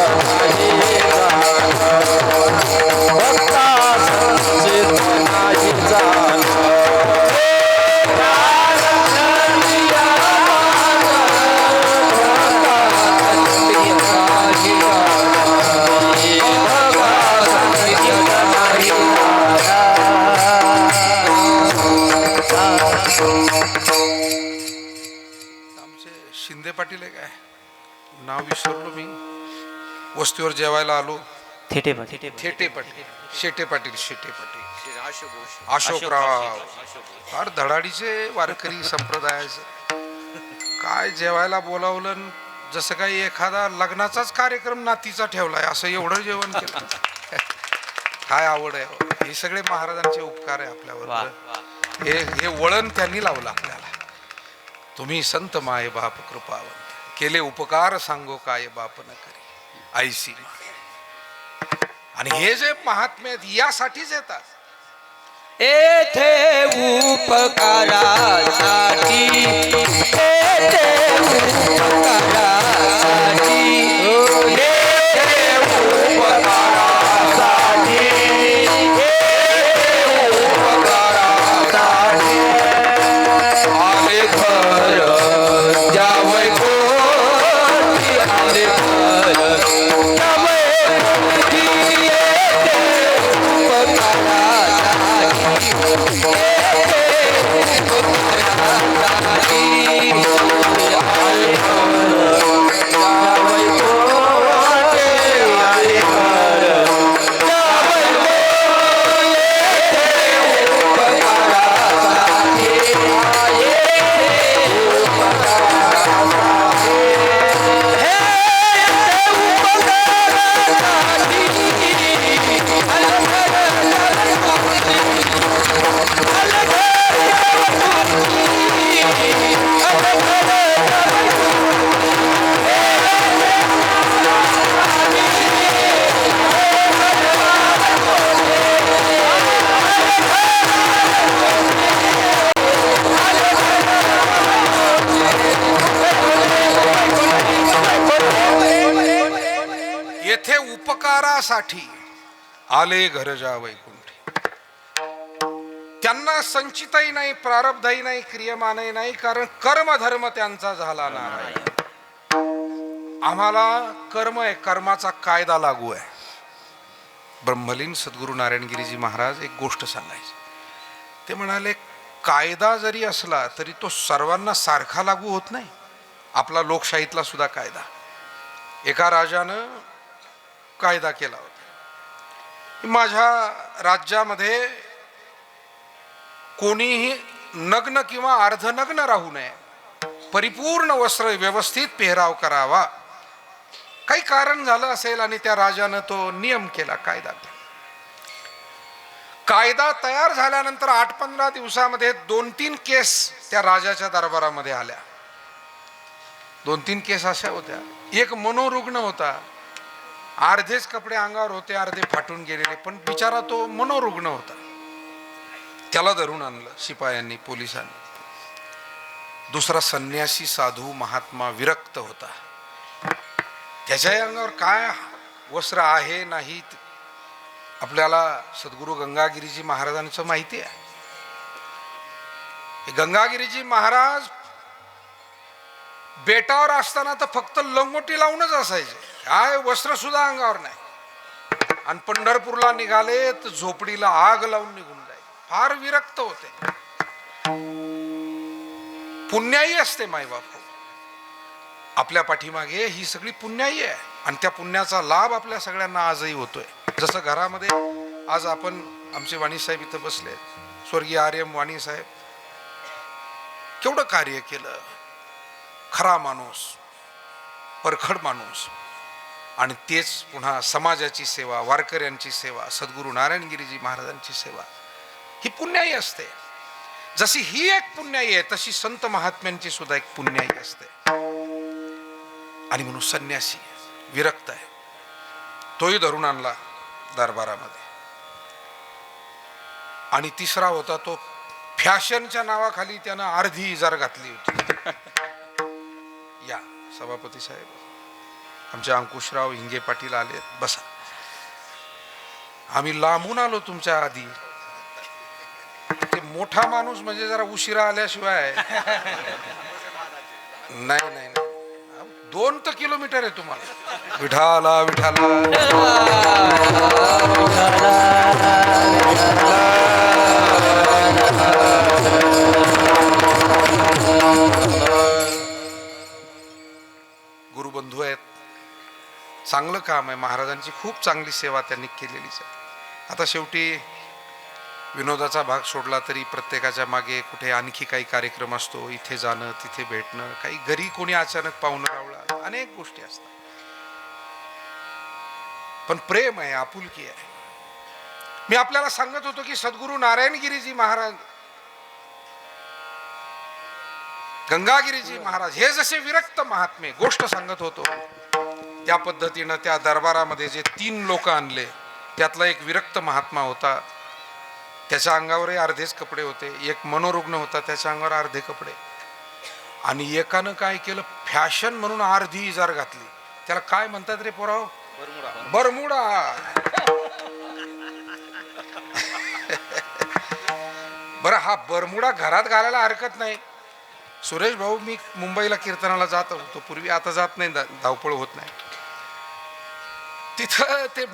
शिंदे पाटील आहे काय नाव विसरलो मी. वस्तीवर जेवायला आलो. थेटे शेटे पाटील अशोकराव फार धडाडीचे वारकरी संप्रदायाचं. काय जेवायला बोलावलं, जसं काही एखादा लग्नाचाच कार्यक्रम नातीचा ठेवलाय असं एवढं जेवण केलं. काय आवड आहे. हे सगळे महाराजांचे उपकार आहे आपल्यावर. हे वळण त्यांनी लावलं आपल्याला. तुम्ही संत माये बाप कृपावंत, केले उपकार सांगो काय बाप न करी आईसी. आणि हे जे महात्मे आहेत यासाठीच येतात. येथे उपकारासाठी, येथे उपकारासाठी, येथे उपकारासाठी, येथे उपकारासाठी आले घर जावई कोटी, आले घर जावई कोटी, येथे उपकारासाठी, येथे उपकारासाठी आले घर जावई कोटी, आले घर जावई कोटी, येथे उपकारासाठी, येथे उपकारासाठी आले घर जा वैकुंठी. त्यांना संचितही नाही, प्रारब्धही नाही, क्रियमानही नाही, कारण कर्मधर्म त्यांचा झाला नाही. आम्हाला कर्म आहे, कर्माचा कायदा लागू आहे. ब्रह्मलीन सद्गुरू नारायणगिरीजी महाराज एक गोष्ट सांगायचे. ते म्हणाले कायदा जरी असला तरी तो सर्वांना सारखा लागू होत नाही. आपला लोकशाहीतला सुद्धा कायदा, एका राजानं कायदा केला होता, माझ्या राज्यामध्ये कोणीही नग्न किंवा अर्धनग्न राहू नये, परिपूर्ण वस्त्र व्यवस्थित पेहराव करावा. काही कारण झालं असेल आणि त्या राजानं तो नियम केला, कायदा तयार झाल्यानंतर 8-15 दिवसामध्ये 2-3 केस त्या राजाच्या दरबारामध्ये आल्या. 2-3 केस अशा होत्या. एक मनोरुग्ण होता, अर्धेच कपडे अंगावर होते, अर्धे फाटून गेलेले, पण बिचारा तो मनोरुग्ण होता. त्याला धरून आणलं शिपायांनी, पोलिसांनी. दुसरा संन्यासी साधू महात्मा विरक्त होता, त्याच्या अंगावर काय वस्त्र आहे नाही आपल्याला सद्गुरू गंगागिरीजी महाराजांचं माहिती आहे. गंगागिरीजी महाराज बेटावर असताना तर फक्त लंगोटी लावूनच असायचे, काय वस्त्र सुद्धा अंगावर नाही. आणि पंढरपूरला निघाले तर झोपडीला आग लावून निघून जायचे. फार विरक्त होते. पुण्याई असते मायबाप. आपल्या पाठीमागे ही सगळी पुण्याई आहे आणि त्या पुण्याचा लाभ आपल्या सगळ्यांना आजही होतोय. जसं घरामध्ये आज आपण आमचे वाणी साहेब इथं बसले, स्वर्गीय आर्यम वाणी साहेब, केवढं कार्य केलं. खरा माणूस, परखड माणूस. आणि तेच पुन्हा समाजाची सेवा, वारकऱ्यांची सेवा, सद्गुरू नारायणगिरीजी महाराजांची सेवा, ही पुण्याई असते. जशी ही एक पुण्याई आहे तशी संत महात्म्यांची सुद्धा एक पुण्याई असते. आणि म्हणून संन्यासी विरक्त आहे, तोही धरून आणला दरबारामध्ये. आणि तिसरा होता तो फॅशनच्या नावाखाली त्यानं अर्धी इजार घातली होती. या सभापती साहेब, आमचे अंकुशराव हिंगे पाटील आले, बसा. आम्ही लांबून आलो तुमच्या आधी. ते मोठा माणूस म्हणजे जरा उशिरा आल्याशिवाय नाही नाही नाही. 2 तर किलोमीटर आहे तुम्हाला. विठाला विठाला गुरुबंधू आहेत. चांगलं काम आहे. महाराजांची खूप चांगली सेवा त्यांनी केलेलीच आहे. आता शेवटी विनोदाचा भाग सोडला तरी प्रत्येकाच्या मागे कुठे आणखी काही कार्यक्रम असतो, इथे जाणं तिथे भेटणं, काही घरी कोणी अचानक पाहुणं रावळा, अनेक गोष्टी असतात. पण प्रेम आहे, आपुलकी आहे. मी आपल्याला सांगत होतो की सद्गुरू नारायणगिरीजी महाराज, गंगागिरीजी महाराज हे जसे विरक्त महात्मे गोष्ट सांगत होतो, त्या पद्धतीनं त्या दरबारामध्ये जे 3 लोक आणले त्यातला एक विरक्त महात्मा होता. त्याच्या अंगावरही अर्धेच कपडे होते. एक मनोरुग्ण होता, त्याच्या अंगावर अर्धे कपडे. आणि एकानं काय केलं, फॅशन म्हणून अर्धी इजार घातली. त्याला काय म्हणतात रे पोराव? बरमुडा. बरं, हा बरमुडा घरात घालायला हरकत नाही. सुरेश भाऊ, मी मुंबईला कीर्तनाला जात होतो पूर्वी, आता जात नाही, धावपळ होत नाही. तिथं ते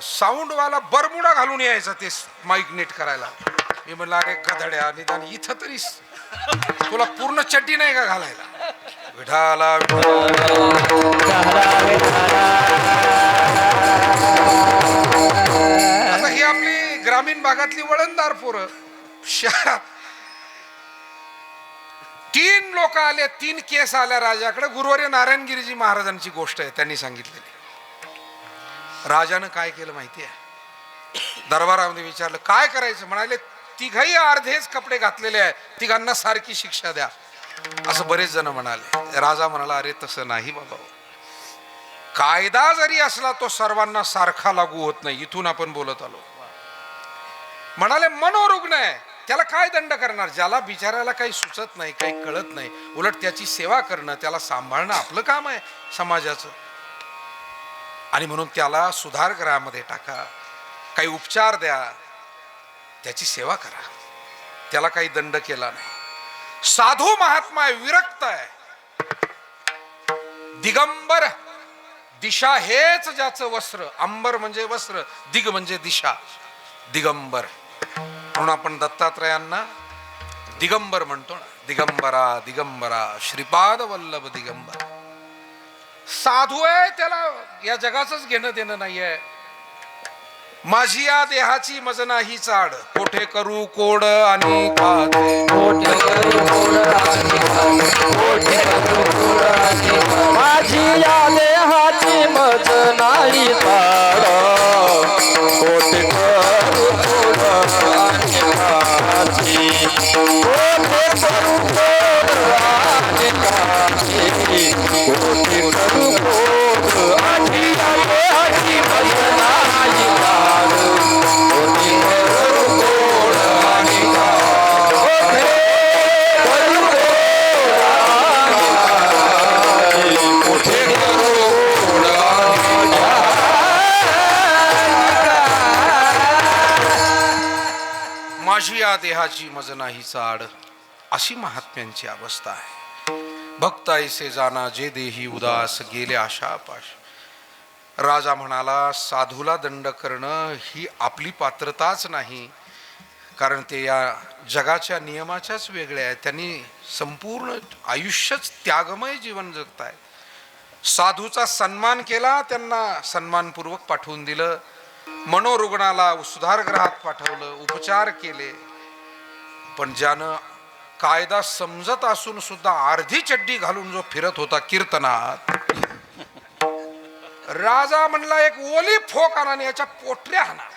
साऊंडवाला बरमुडा घालून यायचा ते माईक नीट करायला. मी म्हणलं, अरे गधड्या, निदान इथं तरी तुला पूर्ण चड्डी नाही का घालायला? विठाला आता ही आपली ग्रामीण भागातली वळणदार पोरं. 3 लोक आले, 3 केस आल्या राजाकडे. गुरुवर्य नारायणगिरीजी महाराजांची गोष्ट आहे, त्यांनी सांगितलेली. राजानं काय केलं माहिती आहे? दरबारामध्ये विचारलं काय करायचं. म्हणाले, तिघही अर्धेच कपडे घातलेले आहे, तिघांना सारखी शिक्षा द्या. असं बरेच जण म्हणाले. राजा म्हणाला, अरे तसं नाही बाबा, कायदा जरी असला तो सर्वांना सारखा लागू होत नाही. इथून आपण बोलत आलो. म्हणाले, मनोरुग्ण आहे, त्याला काय दंड करणार? ज्याला बिचारायला काही सुचत नाही, काही कळत नाही, उलट त्याची सेवा करणं, त्याला सांभाळणं आपलं काम आहे समाजाचं. आणि म्हणून त्याला सुधारगृहामध्ये टाका, काही उपचार द्या, त्याची सेवा करा. त्याला काही दंड केला नाही. साधू महात्मा आहे, विरक्त आहे, दिगंबर. दिशा हेच ज्याचं वस्त्र. अंबर म्हणजे वस्त्र, दिग म्हणजे दिशा, दिगंबर. म्हणून आपण दत्तात्रयांना दिगंबर म्हणतो ना. दिगंबरा दिगंबरा श्रीपाद वल्लभ दिगंबर. साधू आहे, त्याला या जगाचंच घेणं देणं नाहीये. माझी या देहाची मज नाही चाड, कोठे करू कोड आणि खाते. माझी या देहाची मज नाही चाड, कोठे करू कोड आणि खाते. कोठे करू कोड आणि खाते. कोठे करू कोड आणि या देहाची मज नाही चाड, कोठे करू कोड आणि खाते. कोठे करू कोठे करू कोड माझी या देहाची मज नाही चाड, अशी महात्म्यांची अवस्था आहे. भक्त ऐसे जाना जे देही उदास गेले आशापाश. राजा म्हणाला साधूला दंड करणं ही आपली पात्रताच नाही, कारण ते या जगाच्या नियमाच्याच वेगळ्या आहेत. त्यांनी संपूर्ण आयुष्यच त्यागमय जीवन जगताय. साधूचा सन्मान केला, त्यांना सन्मानपूर्वक पाठवून दिलं. मनोरुग्णाला सुधारगृहात पाठवलं, उपचार केले. पण ज्यानं कायदा समजत असून सुद्धा अर्धी चड्डी घालून जो फिरत होता कीर्तनात, राजा म्हणला एक ओली फोक आणा याच्या पोटऱ्या हाणा.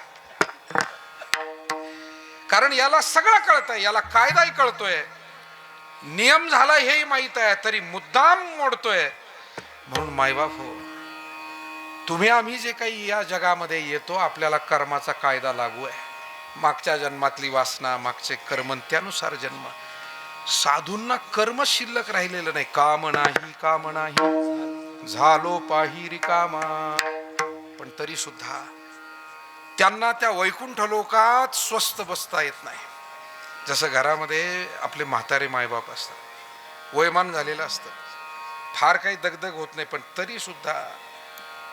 कारण याला सगळं कळतंय, याला कायदाही कळतोय, नियम झाला हेही माहित आहे, तरी मुद्दाम मोडतोय. म्हणून मायबाप हो, तुम्ही आम्ही जे काही या जगामध्ये येतो, आपल्याला कर्माचा कायदा लागू आहे. मागच्या जन्मातली वासना, मागचे कर्म, त्यानुसार जन्म. साधूंना कर्म शिल्लक राहिलेलं नाही. काम नाही, काम नाही, झालो पाही रिकामा. पण तरी सुद्धा त्यांना त्या वैकुंठ लोकात स्वस्त बसता येत नाही. जसं घरामध्ये आपले म्हातारे मायबाप असतात, वयमान झालेलं असतं, फार काही दगदग होत नाही, पण तरी सुद्धा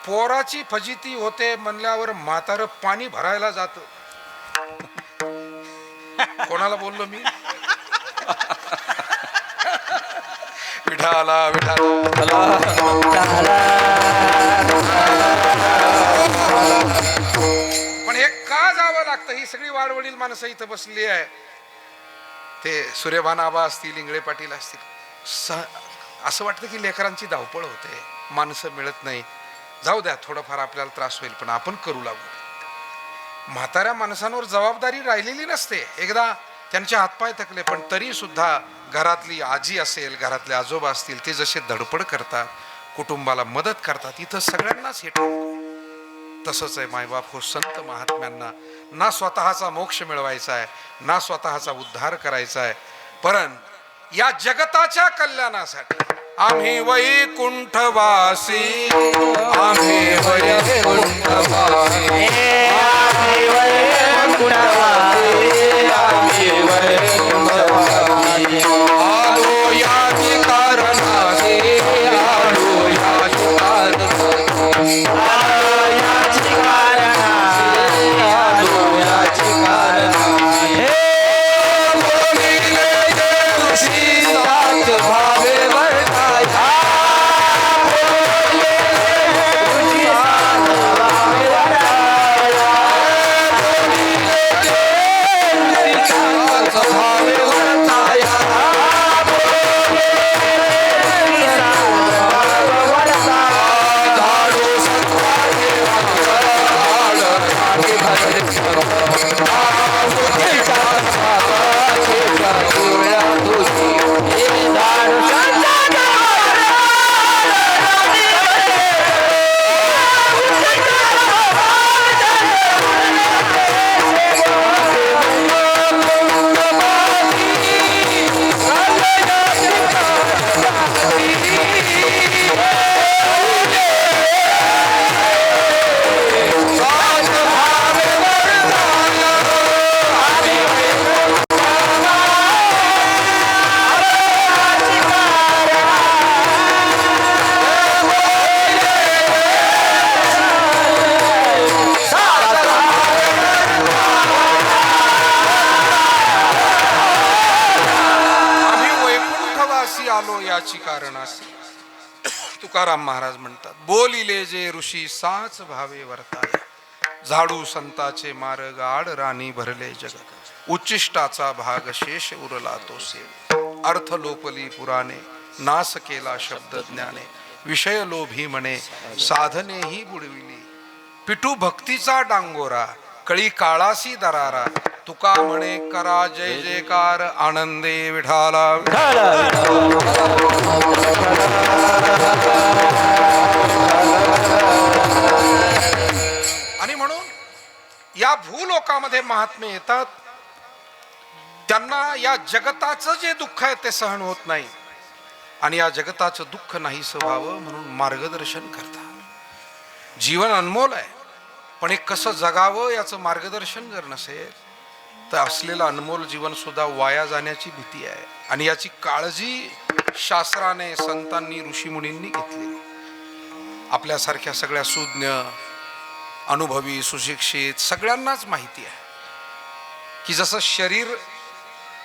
पोराची फजिती होते म्हणल्यावर म्हातारं पाणी भरायला जात. कोणाला बोललो मी? विठाला विठाला. पण हे का जावं लागतं? ही सगळी वाडवडील माणसं इथं बसली आहे. ते सूर्यभान आबा असतील, इंगळे पाटील असतील, असं वाटतं की लेकरांची धावपळ होते, माणसं मिळत नाही. जाऊ द्या, थोडंफार आपल्याला त्रास होईल, पण आपण करू लागू. म्हाताऱ्या माणसांवर जबाबदारी राहिलेली नसते. एकदा त्यांचे हातपाय थकले, पण तरी सुद्धा घरातली आजी असेल, घरातले आजोबा असतील, ते जसे धडपड करतात, कुटुंबाला मदत करतात, इथं सगळ्यांनाच हे तसंच आहे मायबाप हो. संत महात्म्यांना ना स्वतःचा मोक्ष मिळवायचा आहे, ना स्वतःचा उद्धार करायचा आहे, परंतु या जगताच्या कल्याणासाठी आम्ही वैकुंठवासी, आम्ही वैकुंठवासी, आम्ही वैकुंठवासी, आम्ही वैकुंठवासी. आलो याची कारणाने, आलो याची कारणाने, आलो याची कारणाने, आलो याची कारणाने. बोलिले जे ऋषी सात भावे कारणासी. तुकाराम महाराज म्हणतात, बोलिले जे ऋषी साच भावे वर्ताय, झाडू संताचे मार्ग आड राणी भरले जग, उच्चिष्टाचा भाग शेष उरला तो सेव, अर्थ लोपली पुराणे, नास केला शब्द ज्ञाने, विषय लोभी म्हणे साधने ही बुडविली, पिटू भक्तीचा डांगोरा, कळी काळासी दरारा, तुका म्हणे करा जय जयकार, आनंदे विठाला. आणि म्हणून या भूलोकामध्ये महात्मे येतात, त्यांना या जगताचं जे दुःख आहे ते सहन होत नाही, आणि या जगताचं दुःख नाहीसं व्हावं म्हणून मार्गदर्शन करतात. जीवन अनमोल आहे, पण हे कसं जगावं याचं मार्गदर्शन जर नसेल तर असलेलं अनमोल जीवन सुद्धा वाया जाण्याची भीती आहे. आणि याची काळजी शास्त्राने, संतांनी, ऋषीमुनींनी घेतलेली. आपल्यासारख्या सगळ्या सुज्ञ, अनुभवी, सुशिक्षित सगळ्यांनाच माहिती आहे की जसं शरीर,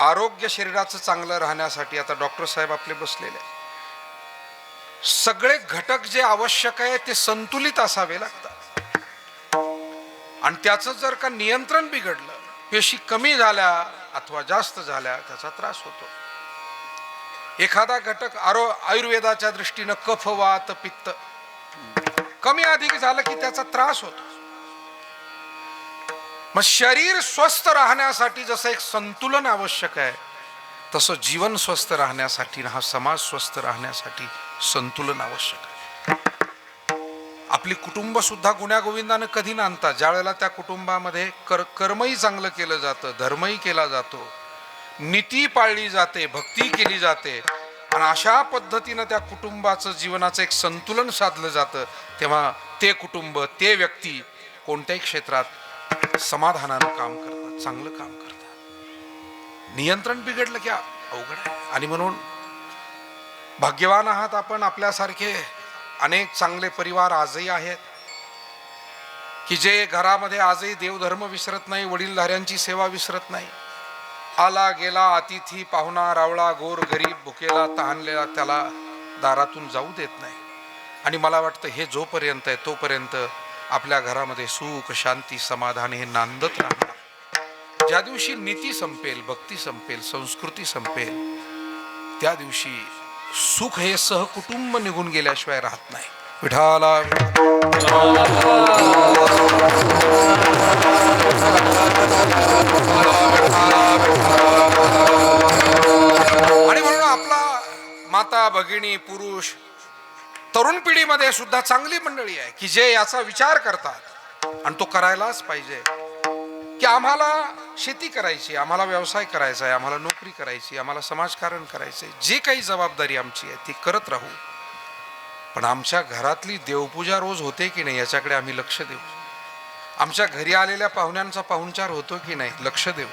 आरोग्य शरीराचं चांगलं राहण्यासाठी, आता डॉक्टर साहेब आपले बसलेले आहे, सगळे घटक जे आवश्यक आहे ते संतुलित असावे लागतात. आणि त्याचं जर का नियंत्रण बिघडलं, पेशी कमी झाल्या अथवा जास्त झाल्या, त्याचा त्रास होतो. एखादा घटक आयुर्वेदाच्या दृष्टीनं कफ, वात, पित्त कमी अधिक झालं की त्याचा त्रास होतो. मग शरीर स्वस्थ राहण्यासाठी जसं एक संतुलन आवश्यक आहे, तसं जीवन स्वस्थ राहण्यासाठी, हा समाज स्वस्थ राहण्यासाठी संतुलन आवश्यक आहे. आपली कुटुंब सुद्धा गुण्यागोविंदानं कधी नांदतात ज्या वेळेला त्या कुटुंबामध्ये कर्मही चांगलं केलं जातं, धर्मही केला जातो, नीती पाळली जाते, भक्ती केली जाते, आणि अशा पद्धतीनं त्या कुटुंबाचं जीवनाचं एक संतुलन साधलं जातं, तेव्हा ते कुटुंब, ते व्यक्ती कोणत्याही क्षेत्रात समाधानानं काम करतात, चांगलं काम करतात. नियंत्रण बिघडलं की अवघड आहे. आणि म्हणून भाग्यवान आहात आपण, आपल्यासारखे अनेक चांगले परिवार आजही आहेत की जे घरामध्ये आजही देवधर्म विसरत नाही, वडीलधाऱ्यांची सेवा विसरत नाही. आला गेला अतिथी, पाहुणा रावळा, गोर गरीब, भुकेला तहानलेला त्याला दारातून जाऊ देत नाही. आणि मला वाटतं हे जोपर्यंत आहे तोपर्यंत आपल्या घरामध्ये सुख, शांती, समाधान हे नांदत राहणार. ज्या दिवशी नीती संपेल, भक्ती संपेल, संस्कृती संपेल, त्या दिवशी सुख हे सहकुटुंब निघून गेल्याशिवाय राहत नाही. विठाला आणि म्हणून आपला माता, भगिनी, पुरुष, तरुण पिढीमध्ये सुद्धा चांगली मंडळी आहे की जे याचा विचार करतात, आणि तो करायलाच पाहिजे की आम्हाला शेती करायची, आम्हाला व्यवसाय करायचा आहे, आम्हाला नोकरी करायची, आम्हाला समाजकारण करायचंय, जे काही जबाबदारी आमची आहे ती करत राहू. पण आमच्या घरातली देवपूजा रोज होते की नाही याच्याकडे आम्ही लक्ष देऊ. आमच्या घरी आलेल्या पाहुण्यांचा पाहुणचार होतो की नाही लक्ष देऊ.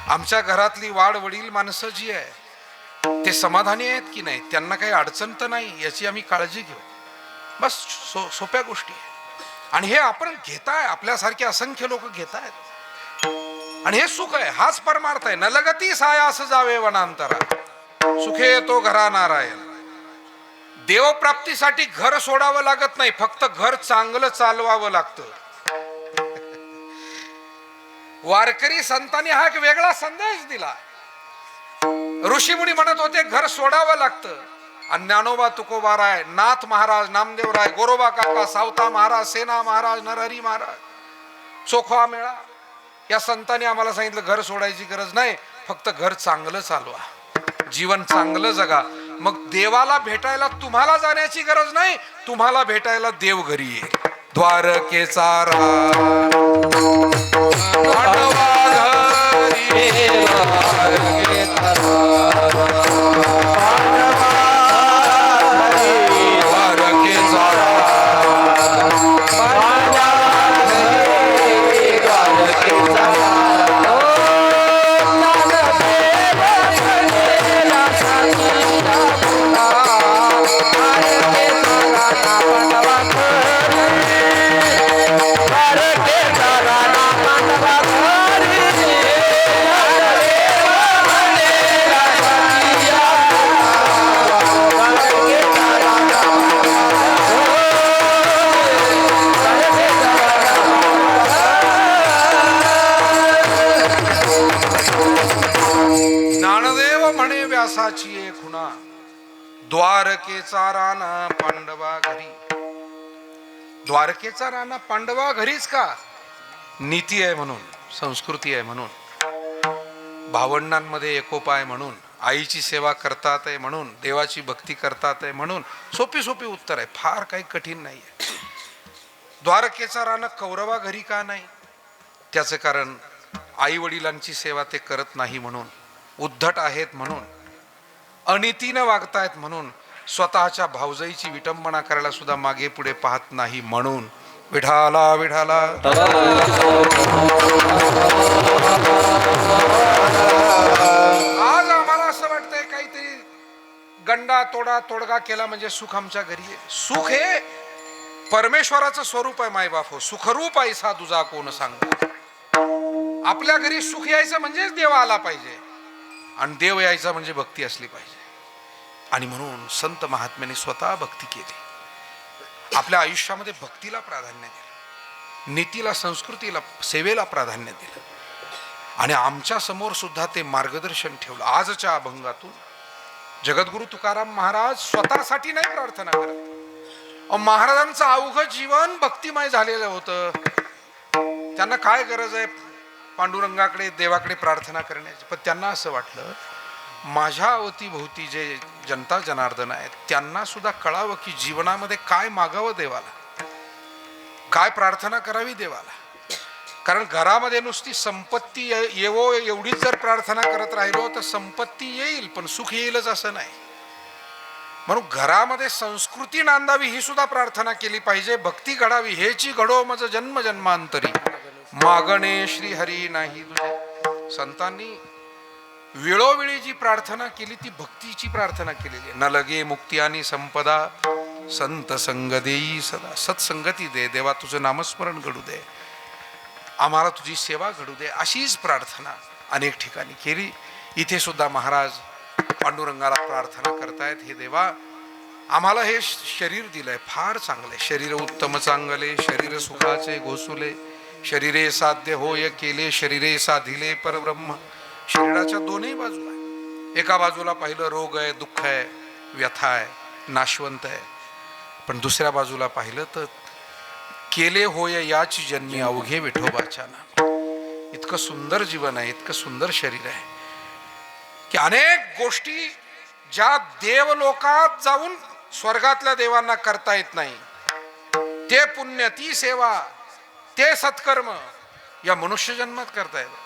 आमच्या घरातली वाढ वडील माणसं जी आहे ते समाधानी आहेत की नाही, त्यांना काही अडचण तर नाही याची आम्ही काळजी घेऊ. बस सोप्या गोष्टी आहे. आणि हे आपण घेताय, आपल्यासारखे असंख्य लोक घेत आहेत. आणि हे सुख आहे, हाच परमार्थ आहे. न लगती सायास जावे वनांतरा, सुखे येतो घरा नारायण. देवप्राप्तीसाठी घर सोडावं लागत नाही, फक्त घर चांगलं चालवावं लागतं. वारकरी संतांनी हा एक वेगळा संदेश दिला. ऋषीमुनी म्हणत होते घर सोडावं लागतं. आणि ज्ञानोबा तुकोबाराय, नाथ महाराज, नामदेवराय, गोरोबा काका, सावता महाराज, सेना महाराज, नरहरी महाराज, चोखवा मेळा, या संतांनी आम्हाला सांगितलं घर सोडायची गरज नाही, फक्त घर चांगलं चालवा, जीवन चांगलं जगा. मग देवाला भेटायला तुम्हाला जाण्याची गरज नाही, तुम्हाला भेटायला देव घरी येईल. द्वारकेचा खुणा, द्वारकेचा राणा पांडवा घरी. द्वारकेचा राणा पांडवा घरीच का? नीती आहे म्हणून, संस्कृती आहे म्हणून, भावंडांमध्ये एकोपा आहे म्हणून, आईची सेवा करतात आहे म्हणून, देवाची भक्ती करतात आहे म्हणून. सोपी सोपी उत्तर आहे, फार काही कठीण नाही आहे. द्वारकेचा राणा कौरवा घरी का नाही? त्याचे कारण आई वडिलांची सेवा ते करत नाही म्हणून, उद्धट आहेत म्हणून, अनितीनं वागतायत म्हणून, स्वतःच्या भावजाईची विटंबना करायला सुद्धा मागे पुढे पाहत नाही म्हणून विठाला विठाला. आज आम्हाला असं वाटतंय काहीतरी गंडा तोडगा केला म्हणजे सुख आमच्या घरी आहे. सुख हे परमेश्वराचं स्वरूप आहे मायबाप हो. सुखरूप ऐसा तुझा कोण सांग. आपल्या घरी सुख यायचं म्हणजेच देव आला पाहिजे आणि देव यायचा म्हणजे भक्ती असली पाहिजे. आणि म्हणून संत महात्म्याने स्वतः भक्ती केली. आपल्या आयुष्यामध्ये भक्तीला प्राधान्य दिलं, नीतीला, संस्कृतीला, सेवेला प्राधान्य दिलं आणि आमच्या समोर सुद्धा ते मार्गदर्शन ठेवलं. आजच्या अभंगातून जगद्गुरु तुकाराम महाराज स्वतःसाठी नाही प्रार्थना करत. महाराजांचं अवघं जीवन भक्तिमय झालेलं होतं. त्यांना काय गरज आहे पांडुरंगाकडे, देवाकडे प्रार्थना करण्याची. पण त्यांना असं वाटलं माझ्या अवतीभोवती जे जनता जनार्दन आहेत त्यांना सुद्धा कळावं की जीवनामध्ये काय मागावं देवाला, काय प्रार्थना करावी देवाला. कारण घरामध्ये नुसती संपत्ती येवो एवढीच जर प्रार्थना करत राहिलो तर संपत्ती येईल पण सुख येईलच असं नाही. म्हणून घरामध्ये संस्कृती नांदावी ही सुद्धा प्रार्थना केली पाहिजे. भक्ती घडावी. हेची घडो मज जन्म जन्मांतरी, मागणे श्री हरी नाही तुझे. संतांनी वेळोवेळी जी प्रार्थना केली ती भक्तीची प्रार्थना केलेली आहे. न लगे मुक्ती आणि संपदा, संत संग देई सदा. सत्संगती दे देवा, तुझं नामस्मरण घडू दे, आम्हाला तुझी सेवा घडू दे, अशीच प्रार्थना अनेक ठिकाणी केली. इथे सुद्धा महाराज पांडुरंगाला प्रार्थना करतायत, हे देवा आम्हाला हे शरीर दिलंय फार चांगले, शरीर उत्तम चांगले, शरीर सुखाचे घोसुले, शरीरे साध्य होय केले, शरीरे साधिले परब्रह्म. शरीराच्या दोन्ही बाजू आहे. एका बाजूला पाहिलं रोग आहे, दुःख आहे, व्यथा आहे, नाशवंत आहे. पण दुसऱ्या बाजूला पाहिलं तर केले होय याची जन्मी अवघे विठोबाच्या नाम. इतकं सुंदर जीवन आहे, इतकं सुंदर शरीर आहे की अनेक गोष्टी ज्या देवलोकात जाऊन स्वर्गातल्या देवांना करता येत नाही ते पुण्य, ती सेवा, ते सत्कर्म या मनुष्य जन्मात करता येतं.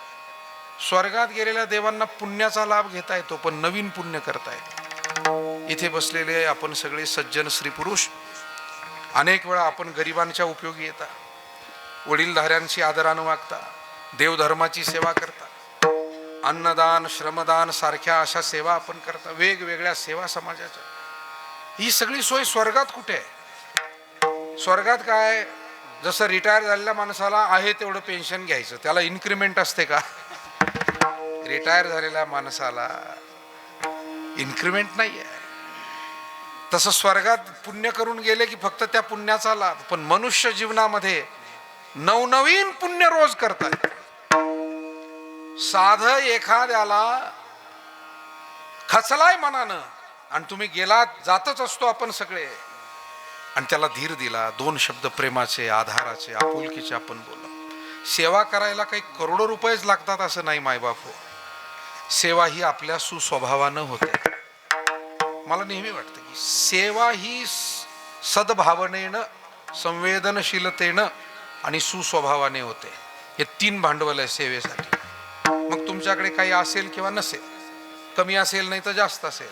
स्वर्गात गेलेल्या देवांना पुण्याचा लाभ घेता येतो पण नवीन पुण्य करता येतो. इथे बसलेले आपण सगळे सज्जन स्त्री पुरुष अनेक वेळा आपण गरिबांच्या उपयोगी येता, वडीलधाऱ्यांशी आदरानं वागता, देवधर्माची सेवा करता, अन्नदान, श्रमदान सारख्या अशा सेवा आपण करता, वेगवेगळ्या सेवा समाजाच्या. ही सगळी सोय स्वर्गात कुठे आहे? स्वर्गात काय, जसं रिटायर झालेल्या माणसाला आहे तेवढं पेन्शन घ्यायचं, त्याला इन्क्रीमेंट असते का? रिटायर झालेल्या माणसाला इन्क्रीमेंट नाही आहे. तसं स्वर्गात पुण्य करून गेले की फक्त त्या पुण्याचा लाभ. पण मनुष्य जीवनामध्ये नवनवीन पुण्य रोज करतात. साध एखाद्याला खचलाय मनानं आणि तुम्ही गेलात, जातच असतो आपण सगळे, आणि त्याला धीर दिला, दोन शब्द प्रेमाचे, आधाराचे, आपुलकीचे आपण बोललो. सेवा करायला काही करोडो रुपयेच लागतात असं नाही मायबाप हो. सेवा ही आपल्या सुस्वभावानं होते. मला नेहमी वाटतं की सेवा ही सद्भावनेनं, संवेदनशीलतेनं आणि सुस्वभावाने होते. हे तीन भांडवल आहे सेवेसाठी. मग तुमच्याकडे काही असेल किंवा नसेल, कमी असेल नाही तर जास्त असेल,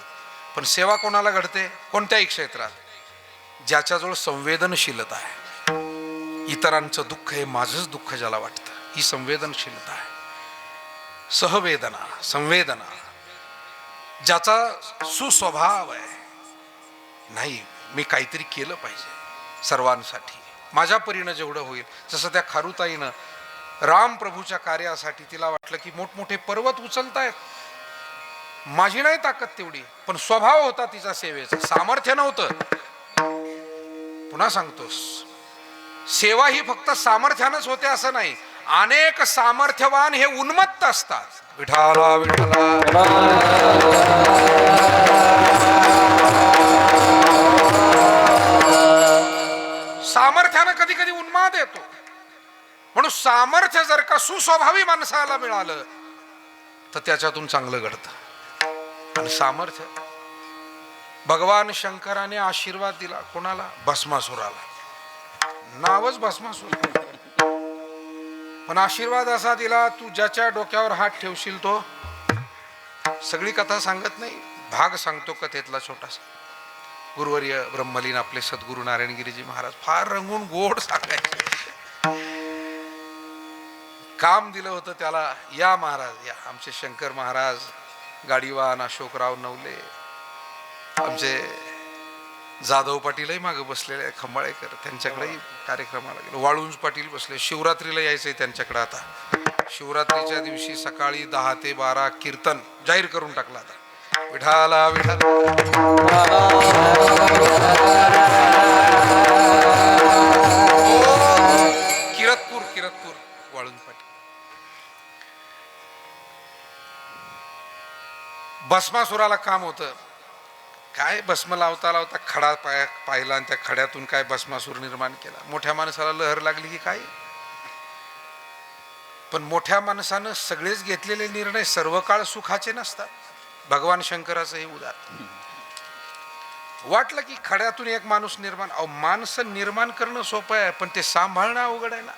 पण सेवा कोणाला घडते? कोणत्याही क्षेत्रात ज्याच्याजवळ संवेदनशीलता आहे. इतरांचं दुःख हे माझंच दुःख ज्याला वाटतं, ही संवेदनशीलता आहे. सहवेदना, संवेदना, ज्याचा सुस्वभाव आहे, नाही मी काहीतरी केलं पाहिजे सर्वांसाठी, माझ्या परीनं जेवढं होईल. जसं त्या खारुताईनं राम प्रभूच्या कार्यासाठी तिला वाटलं की मोठमोठे पर्वत उचलतायत, माझी नाही ताकद तेवढी, पण स्वभाव होता तिचा सेवेचा, सामर्थ्य नव्हतं. पुन्हा सांगतोस, सेवा ही फक्त सामर्थ्यानंच होते असं नाही. अनेक सामर्थ्यवान हे उन्मत्त असतात. विठाला विठाला. सामर्थ्यानं कधी कधी उन्माद येतो. म्हणून सामर्थ्य जर का सुस्वभावी माणसाला मिळालं तर त्याच्यातून चांगलं घडतं. आणि सामर्थ्य, भगवान शंकराने आशीर्वाद दिला कोणाला? भस्मासुराला. नावच भस्मासुर, पण आशीर्वाद असा दिला, तू ज्याच्या डोक्यावर हात ठेवशील तो. सगळी कथा सांगत नाही, भाग सांगतो कथेतला छोटासा. गुरुवर्य ब्रह्मलीन आपले सद्गुरू नारायणगिरीजी महाराज फार रंगून गोड सांगायचे. काम दिलं होतं त्याला, या महाराज या. आमचे शंकर महाराज, गाडीवान अशोकराव नवले, आमचे जाधव पाटीलही मागे बसलेले, खंबाळेकर, त्यांच्याकडेही कार्यक्रमाला गेलो. वाळुंज पाटील बसले. शिवरात्रीला यायचंय त्यांच्याकडे. आता शिवरात्रीच्या दिवशी सकाळी 10 ते 12 कीर्तन जाहीर करून टाकला. आता विठाला विठाला किरतपूर वाळुंज पाटील. भस्मासुराला काम होतं. काय भस्म लावता लावता खडा पाहिला आणि त्या खड्यातून काय भस्मासूर निर्माण केला. मोठ्या माणसाला लहर लागली की काय. पण मोठ्या माणसानं सगळेच घेतलेले निर्णय सर्व काळ सुखाचे नसतात. भगवान शंकराचं हे उदाहरण. वाटलं की खड्यातून एक माणूस निर्माण. माणसं निर्माण करणं सोपं आहे, पण ते सांभाळणं अवघड आहे ना.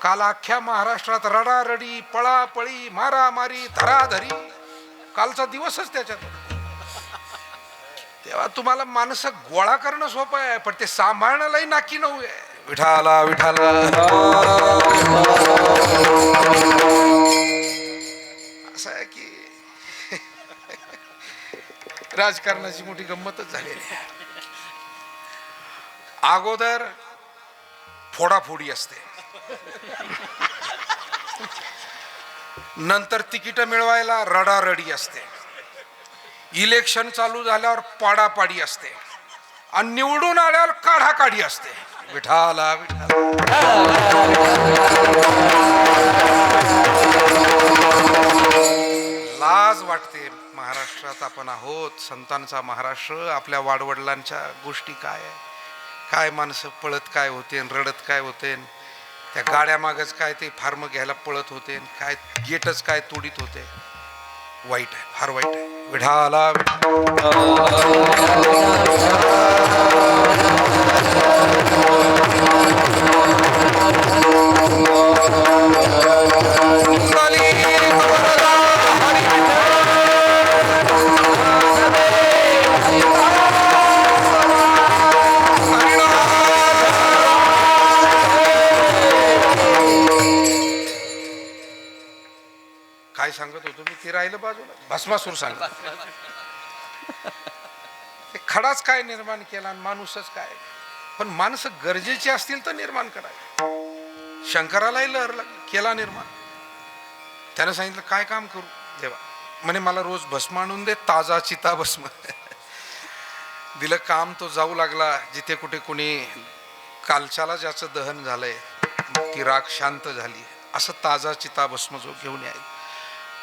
काल अख्ख्या महाराष्ट्रात रडारडी, पळापळी, मारामारी, धराधरी, कालचा दिवसच त्याच्यात. तेव्हा तुम्हाला माणसं गोळा करणं सोपं आहे, पण ते सांभाळण्यालाही नाकी नऊ आहे. विठाला विठाला असं आहे की राजकारणाची मोठी गंमतच झालेली आहे. अगोदर फोडाफोडी असते, नंतर तिकीट मिळवायला रडारडी असते, इलेक्शन चालू झाल्यावर पाडापाडी असते, आणि निवडून आल्यावर काढाकाढी असते. विठाला विठाला लाज वाटते. महाराष्ट्रात आपण आहोत, संतांचा महाराष्ट्र. आपल्या वाडवडिलांच्या गोष्टी काय आहे, काय माणसं पळत काय होते, रडत काय होते, त्या गाड्या मागच काय ते फार्म घ्यायला पळत होते, काय गेटच काय तोडीत होते. वाईट आहे, फार वाईट आहे. विठाला काय सांगत होतो मी, ते राहिलं बाजूला. भस्मासूर सांगत. खडाच काय निर्माण केला आणि माणूसच काय. पण माणसं गरजेची असतील तर निर्माण करायला. शंकरालाही लहर लागली, केला निर्माण. त्यानं सांगितलं काय काम करू देवा. म्हणे मला रोज भस्म आणून दे, ताजा चिता भस्म. दिलं काम. तो जाऊ लागला जिथे कुठे कोणी कालच्याला ज्याचं दहन झालंय, ती राख शांत झाली, असं ताजा चिता भस्म जो घेऊन यायला.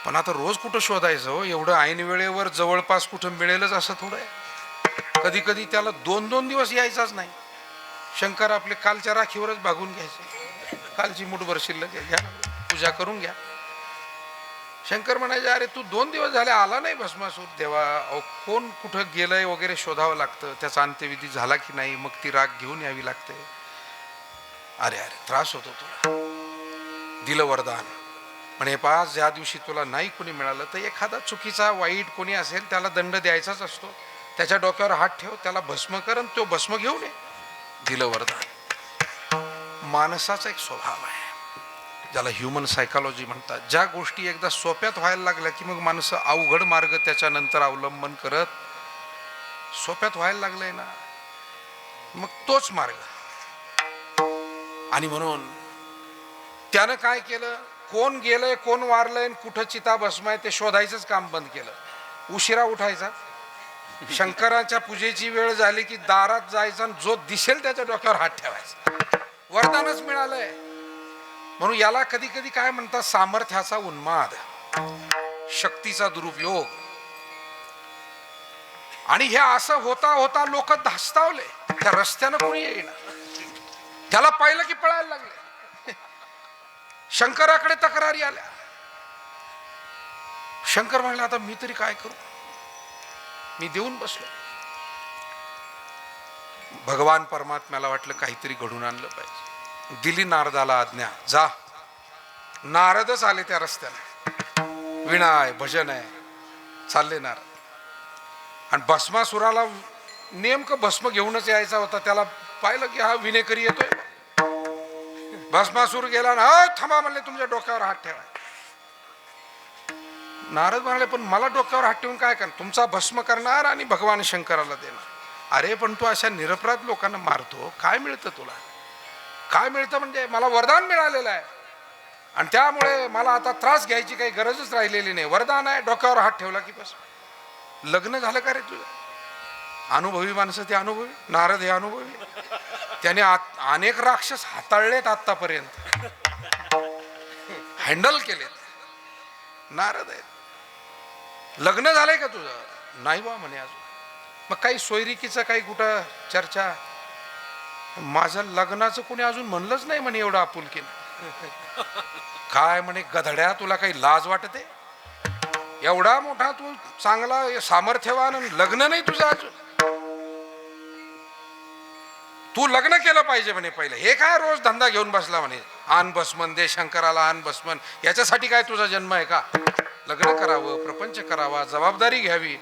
पण आता रोज कुठं शोधायचं हो, एवढं ऐन वेळेवर जवळपास कुठं मिळेलच असं थोडं आहे. कधी कधी त्याला 2-2 दिवस यायचाच नाही. शंकर आपले कालच्या राखीवरच भागून घ्यायचे. कालची मुठभर शिल्लक घ्या, पूजा करून घ्या. शंकर म्हणायचे अरे तू 2 दिवस झाले आला नाही भस्मासूर. देवा कोण कुठं गेलंय वगैरे शोधावं लागतं, त्याचा अंत्यविधी झाला की नाही, मग ती राख घेऊन यावी लागते. अरे अरे त्रास होतो तुला. दिलं वरदान. म्हणे पाच ज्या दिवशी तुला नाही कोणी मिळालं तर एखादा चुकीचा वाईट कोणी असेल त्याला दंड द्यायचाच असतो. त्याच्या डोक्यावर हात ठेव, त्याला भस्म कर, तो भस्म घेऊन ये. दिलं वरदान. माणसाचा एक स्वभाव आहे ज्याला ह्युमन सायकॉलॉजी म्हणतात. ज्या गोष्टी एकदा सोप्यात व्हायला लागल्या की मग माणसं अवघड मार्ग त्याच्यानंतर अवलंबन करत. सोप्यात व्हायला लागलंय ना, मग तोच मार्ग. आणि म्हणून त्यानं काय केलं, कोण गेलंय कोण वारलंय कुठं चिता भस्म आहे ते शोधायचंच काम बंद केलं. उशिरा उठायचा, शंकराच्या पूजेची वेळ झाली की दारात जायचं आणि जो दिसेल त्याच्या डोक्यावर हात ठेवायचा. वरदानच मिळालंय. म्हणून याला कधी कधी काय म्हणतात, सामर्थ्याचा उन्माद, शक्तीचा दुरुपयोग. आणि हे असं होता होता लोक धास्तावले. त्या रस्त्यानं कोणी येईना, त्याला पाहिलं की पळायला लागले. शंकराकडे तक्रारी आल्या. शंकर म्हणले आता मी तरी काय करू, मी देऊन बसलो. भगवान परमात्म्याला वाटलं काहीतरी घडून आणलं पाहिजे. दिली नारदाला आज्ञा, जा. नारदच आले त्या रस्त्याला. वीणा आहे, भजन आहे, चालले नारद. आणि भस्मासुराला नेमकं भस्म घेऊनच यायचा होता. त्याला पाहिलं की हा विनेकरी येतोय. भस्मासूर गेला ना, थांबा म्हणले, तुमच्या डोक्यावर हात ठेवा. नारद म्हणाले, पण मला डोक्यावर हात ठेवून काय करणार? तुमचा भस्म करणार आणि भगवान शंकराला देणार. अरे पण तू अशा निरपराध लोकांना मारतो, काय मिळतं तुला? काय मिळतं म्हणजे मला वरदान मिळालेलं आहे आणि त्यामुळे मला आता त्रास घ्यायची काही गरजच राहिलेली नाही. वरदान आहे, डोक्यावर हात ठेवला की बस. लग्न झालं का रे तुझं? अनुभवी माणसं ते अनुभवी. नारद हे अनुभवी. त्याने अनेक राक्षस हाताळलेत आतापर्यंत, हँडल केलेत. नारद आहेत. लग्न झालंय का तुझं? नाही बा म्हणे अजून. मग काही सोयरिकीचं काही कुठं चर्चा? माझं लग्नाचं कोणी अजून म्हणलंच नाही म्हणे एवढं आपुलकीनं. काय म्हणे गधड्या, तुला काही लाज वाटते? एवढा मोठा तू चांगला सामर्थ्यवान, लग्न नाही तुझं अजून. तू लग्न केलं पाहिजे म्हणे पहिले. हे काय रोज धंदा घेऊन बसला म्हणे, आन भस्मन दे शंकराला, आन भस्मन. याच्यासाठी काय तुझा जन्म आहे का? लग्न करावं, प्रपंच करावा, जबाबदारी घ्यावी.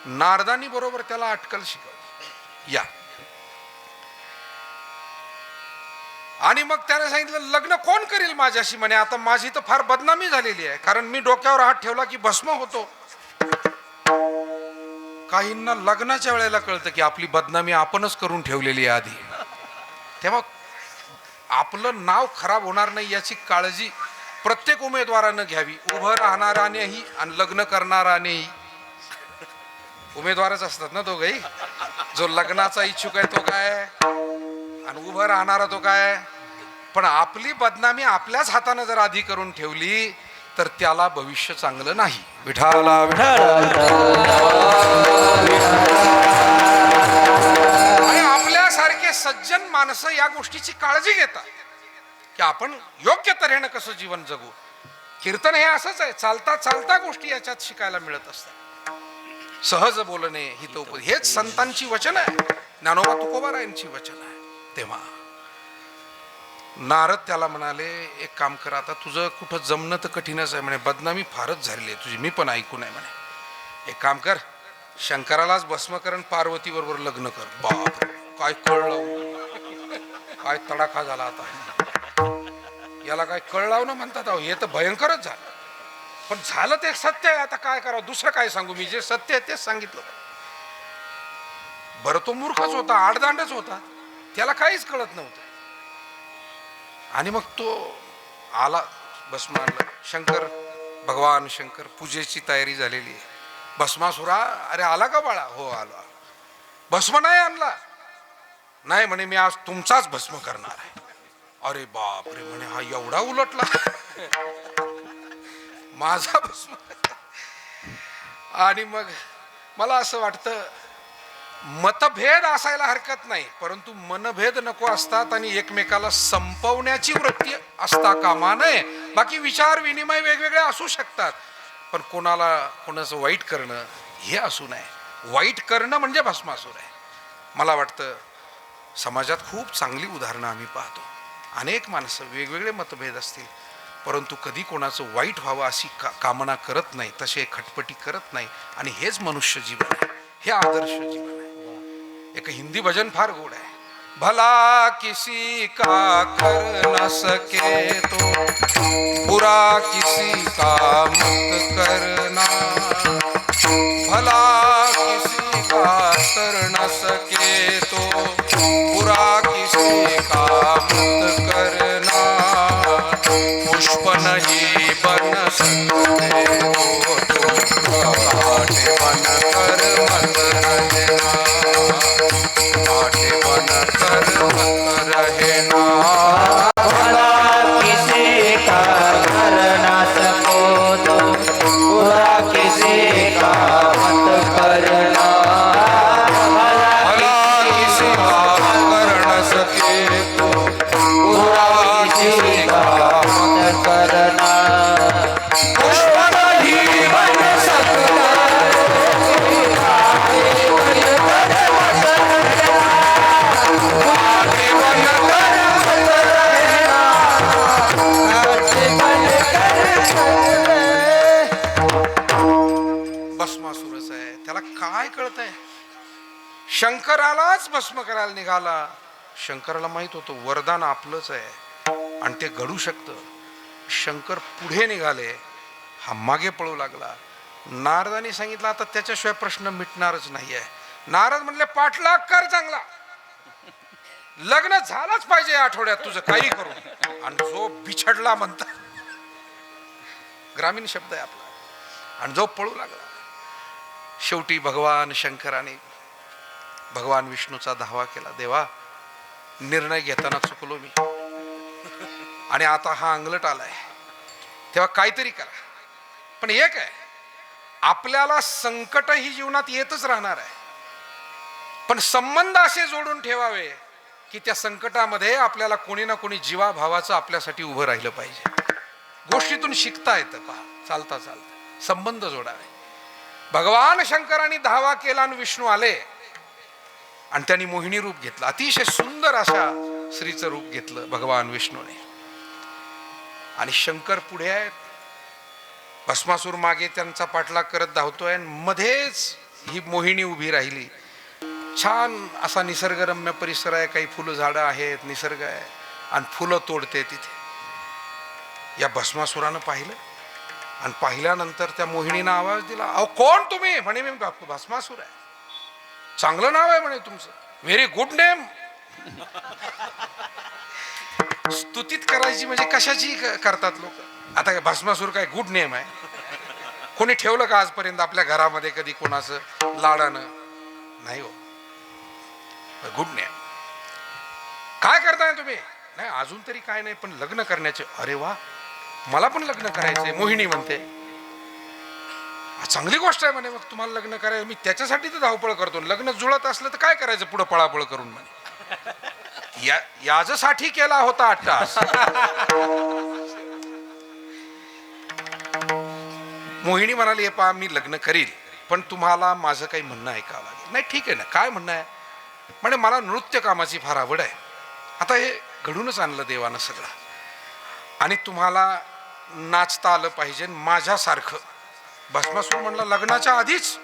नारदांनी बरोबर त्याला अटकल शिकवली. या आणि मग त्याने सांगितलं, लग्न कोण करील माझ्याशी म्हणे? आता माझी तर फार बदनामी झालेली आहे, कारण मी डोक्यावर हात ठेवला की भस्म होतो. काहींना लग्नाच्या वेळेला कळतं की आपली बदनामी आपणच करून ठेवलेली आहे आधी. तेव्हा आपलं नाव खराब होणार नाही याची काळजी प्रत्येक उमेदवारानं घ्यावी. उभं राहणारानेही आणि लग्न करणारानेही. उमेदवारच असतात ना दोघंही. जो लग्नाचा इच्छुक आहे तो काय आणि उभं राहणारा तो काय. पण आपली बदनामी आपल्याच हाताने जर आधी करून ठेवली तर त्याला भविष्य चांगलं नाही. विठाला आणि आपल्यासारखे सज्जन माणसं या गोष्टीची काळजी घेतात की आपण योग्य तऱ्हेनं कसं जीवन जगू. कीर्तन हे असंच आहे, चालता चालता गोष्टी याच्यात शिकायला मिळत असतात. सहज बोलणे हितोपदेश, हेच संतांची वचन आहे, ज्ञानोबा तुकोबारायांची वचन आहे. तेव्हा नारद त्याला म्हणाले, एक काम कर, आता तुझं कुठं जमणं तर कठीणच आहे म्हणे, बदनामी फारच झालेली आहे तुझी, मी पण ऐकून आहे म्हणे. एक काम कर, शंकरालाच भस्मकरण, पार्वती बरोबर लग्न कर. बाप, काय कळलं, काय तडाखा झाला आता. याला काय कळलाव ना म्हणतात. हे तर भयंकरच झालं. पण झालं ते सत्य आहे. आता काय करावं, दुसरं काय सांगू? मी जे सत्य आहे तेच सांगितलं. बरं तो मूर्खच होता, आडदांडच होता, त्याला काहीच कळत नव्हतं. आणि मग तो आला, भस्म आणलं. शंकर, भगवान शंकर, पूजेची तयारी झालेली आहे. भस्मासुरा, अरे आला का बाळा? हो आला. भस्म नाही आणला? नाही म्हणे, मी आज तुमचाच भस्म करणार आहे. अरे बाप रे म्हणे, हा एवढा उलटला माझा भस्म. आणि मग मला असं वाटतं, मतभेद असायला हरकत नाही, परंतु मनभेद नको असतात आणि एकमेकाला संपवण्याची वृत्ती असता कामा नये. बाकी विचार विनिमय वेगवेगळे असू शकतात, पण कोणाचं वाईट करणं हे असू नये. वाईट करणं म्हणजे भस्मासूर आहे. मला वाटतं समाजात खूप चांगली उदाहरणं आम्ही पाहतो. अनेक माणसं वेगवेगळे मतभेद असतील, परंतु कधी कोणाचं वाईट व्हावं अशी कामना करत नाही, तसे खटपटी करत नाही. आणि हेच मनुष्य जीवन आहे, हे आदर्श जीवन आहे. एक हिंदी भजन फार गोड आहे. भला किसी का कर न सके तो बुरा किसी का मत करना. भला किसी का कर न सके तो बुरा किसी का मत करना. पुष्प नहीं बन सकते हो तुम, काटे बन कर मत रहना. काटे बन कर मत रहना. भला किसी का कर ना सको तो बुरा किसी का मत करना. भला किसी का कर न सके तो बुरा किसी का मत करना. पुष्प नहीं बन सकता. भस्मासुरच आहे, त्याला काय कळतंय? शंकरालाच भस्म करायला निघाला. शंकराला माहित होतं वरदान आपलंच आहे आणि ते घडू शकतं. शंकर पुढे निघाले, हा मागे पळू लागला. नारदांनी सांगितलं आता त्याच्याशिवाय प्रश्न मिटणारच नाहीये. नारद म्हणले पाठलाग कर चांगला, लग्न झालंच पाहिजे आठवड्यात तुझं काही करून. आणि जो बिछडला म्हणता ग्रामीण शब्द आहे आपला, आणि जो पळू लागला. शेवटी भगवान शंकराने भगवान विष्णूचा धावा केला. देवा, निर्णय घेताना चुकलो मी आणि आता हा अंगलट आलाय, तेव्हा काहीतरी करा. पण एक आहे, आपल्याला संकट ही जीवनात येतच राहणार आहे, पण संबंध असे जोडून ठेवावे की त्या संकटामध्ये आपल्याला कोणी ना कोणी जीवाभावाचं आपल्यासाठी उभं राहिलं पाहिजे. गोष्टीतून शिकता येतं. पहा, चालता चालता संबंध जोडावे. भगवान शंकरांनी धावा केला आणि विष्णू आले आणि त्यांनी मोहिनी रूप घेतलं. अतिशय सुंदर अशा स्त्रीचं रूप घेतलं भगवान विष्णूने. आणि शंकर पुढे आहेत, भस्मासूर मागे त्यांचा पाठलाग करत धावतोय. मध्येच ही मोहिनी उभी राहिली. छान असा निसर्गरम्य परिसर आहे, काही फुलं झाडं आहेत, निसर्ग आहे, आणि फुलं तोडते तिथे. या भस्मासुरानं पाहिलं आणि पाहिल्यानंतर त्या मोहिनीनं आवाज दिला, अहो कोण तुम्ही? म्हणे मी भस्मासूर आहे. चांगलं नाव आहे म्हणे तुमचं, व्हेरी गुड नेम. स्तुतीत करायची म्हणजे कशाची करतात लोक. आता काय भस्मासूर काय गुड नेम आहे? कोणी ठेवलं का आजपर्यंत आपल्या घरामध्ये कधी कोणाचं लाडानं? नाही हो, गुड नेम. काय करताय तुम्ही? नाही अजून तरी काय नाही, पण लग्न करण्याचे. अरे वा, मला पण लग्न करायचंय. मोहिनी म्हणते चांगली गोष्ट आहे म्हणे, मग तुम्हाला लग्न करायचं. मी त्याच्यासाठी तर धावपळ करतो. लग्न जुळत असलं तर काय करायचं पुढं पळापळ करून म्हणे. याच्यासाठी केला होता 8 तास. मोहिनी म्हणाली, हे पहा मी लग्न करील, पण तुम्हाला माझं काही म्हणणं ऐकावं लागेल. नाही ठीक आहे ना, काय म्हणणं आहे? म्हणे मला नृत्य कामाची फार आवड आहे. आता हे घडूनच आणलं देवानं सगळं, आणि तुम्हाला नाचता आलं पाहिजे माझ्यासारखं. भस्मासूर म्हणला लग्नाच्या आधीच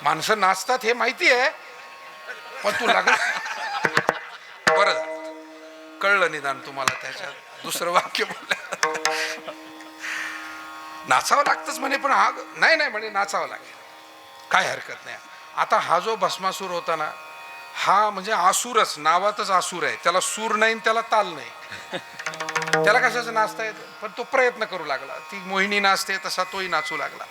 माणसं नाचतात हे माहिती आहे, पण तू लग्न बरं कळलं निदान तुम्हाला. त्याच्यात दुसरं वाक्य बोललं, नाचावं लागतंच म्हणे. पण हा नाही नाही म्हणे, नाचावं लागेल, काय हरकत नाही. आता हा जो भस्मासूर होता ना, हा म्हणजे आसूरच, नावातच आसूर आहे. त्याला सूर नाही, त्याला ताल नाही. त्याला कशाचं नाचता येतं? पण तो प्रयत्न करू लागला. ती मोहिनी नाचते तसा तोही नाचू लागला.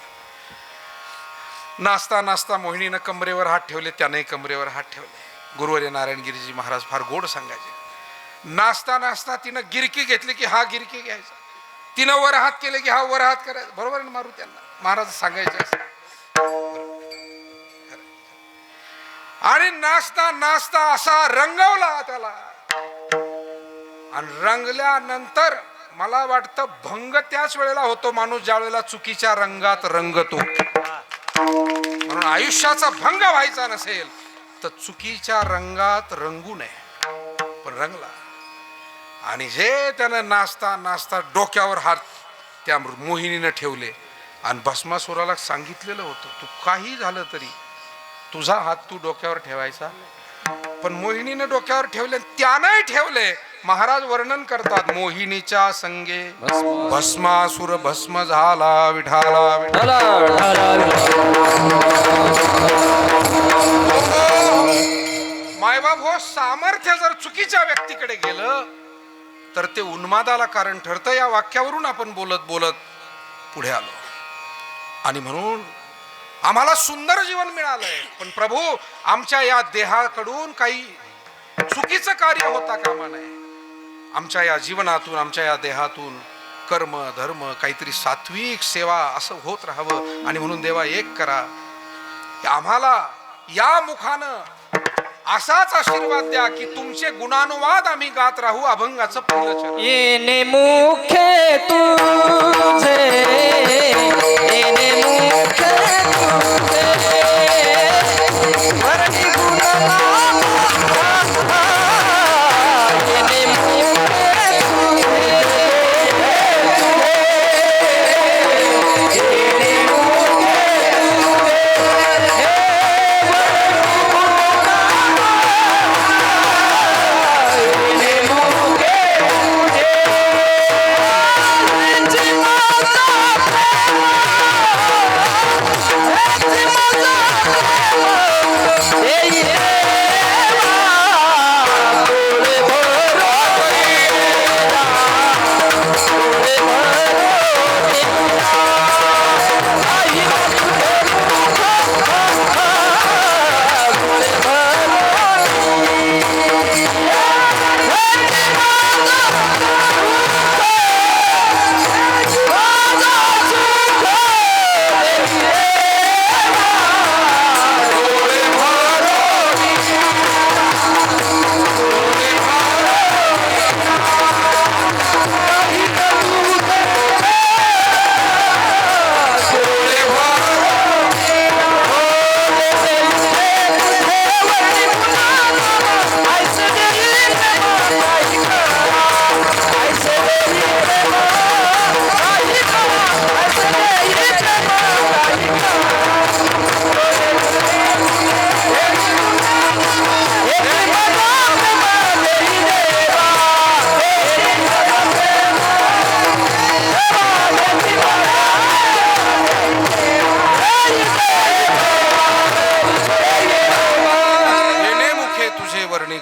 नाचता नाचता मोहिनीनं कमरेवर हात ठेवले, त्याने कमरेवर हात ठेवले. गुरुवर्य नारायणगिरीजी महाराज फार गोड सांगायचे. नाचता नाचता तिनं गिरकी घेतली की हा गिरकी घ्यायचा, तिनं वर हात केले की हा वर हात करायचा. बरोबर ना मारू त्यांना? महाराज सांगायचे असं. आणि नाचता नाचता असा रंगवला त्याला, आणि रंगल्यानंतर मला वाटतं भंग त्याच वेळेला होतो माणूस ज्या वेळेला चुकीच्या रंगात रंगतो. म्हणून आयुष्याचा भंग व्हायचा नसेल तर चुकीच्या रंगात रंगू नये. पण रंगला, आणि जे त्यानं नाचता नाचता डोक्यावर हात त्या मोहिनीनं ठेवले, आणि भस्मासुराला सांगितलेलं होतं तू काही झालं तरी तुझा हात तू डोक्यावर ठेवायचा. पण मोहिनीनं डोक्यावर ठेवले, त्यानंही ठेवले. महाराज वर्णन करतात, मोहिनीच्या संगे भस्मासुर भस्म झाला. विठाला विठाला. मायबाप हो, सामर्थ्य जर चुकीच्या व्यक्तीकडे गेलं तर ते उन्मादाला कारण ठरतं. या वाक्यावरून आपण बोलत बोलत पुढे आलो. आणि म्हणून आम्हाला सुंदर जीवन मिळालंय, पण प्रभू आमच्या या देहाकडून काही चुकीचं कार्य होता कामा नये. आमच्या या जीवनातून, आमच्या या देहातून कर्म धर्म काहीतरी सात्विक सेवा असं होत राहावं. आणि म्हणून देवा एक करा, आम्हाला या मुखानं असाच आशीर्वाद द्या की तुमचे गुणानुवाद आम्ही गात राहू. अभंगाचं पहिलं चरण. येणे मुखे तुझे, येणे मुखे तुझे, वरणी गुणनाम, येणे मुखे तुझे, येणे मुखे तुझे,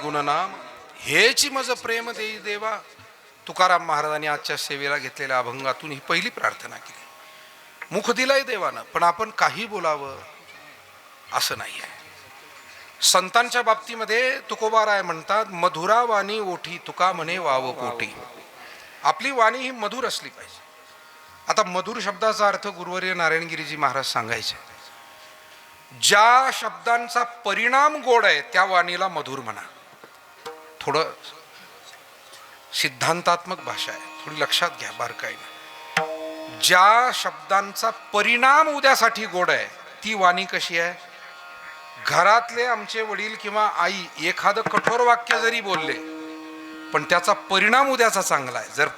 गुणनाम हेची मज प्रेम देई देवा. तुकाराम महाराजांनी आजच्या सेवेला घेतलेल्या अभंगातून ही पहिली प्रार्थना केली. मुख दिलंय देवानं, पण आपण काही बोलावं असं नाही आहे. संतांच्या बाबतीमध्ये तुकोबाराय म्हणतात, मधुरा वाणी ओठी तुका म्हणे वाव पोटी. आपली वाणी ही मधुर असली पाहिजे. आता मधुर शब्दाचा अर्थ गुरुवर्य नारायणगिरीजी महाराज सांगायचे, ज्या शब्दांचा परिणाम गोड आहे त्या वाणीला मधुर म्हणा. थोडं सिद्धांतात्मक भाषा आहे, थोडी लक्षात घ्या बारकाईने. ज्या शब्दांचा परिणाम उद्यासाठी गोड आहे ती वाणी कशी आहे? घरातले आमचे वडील किंवा आई एखादं कठोर वाक्य जरी बोलले पण त्याचा परिणाम उद्याचा चांगला आहे. जर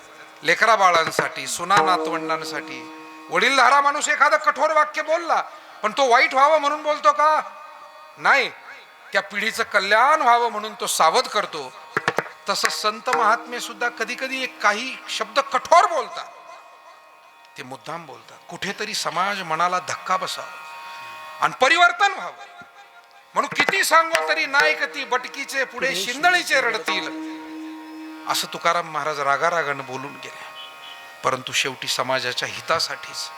लेकरा बाळांसाठी, सुना नातवंडांसाठी वडीलधारा माणूस एखादं कठोर वाक्य बोलला पण तो वाईट व्हावं म्हणून बोलतो का? नाही, त्या पिढीचं कल्याण व्हावं म्हणून तो सावध करतो. तसं संत महात्मे सुद्धा कधी कधी काही शब्द कठोर बोलतात, ते मुद्दाम बोलतात, कुठेतरी समाज मनाला धक्का बसावा आणि परिवर्तन व्हावं म्हणून. किती सांगो तरी नायकती बटकीचे पुढे शिंदळीचे रडतील, असं तुकाराम महाराज रागारागानं बोलून गेले. परंतु शेवटी समाजाच्या हितासाठीच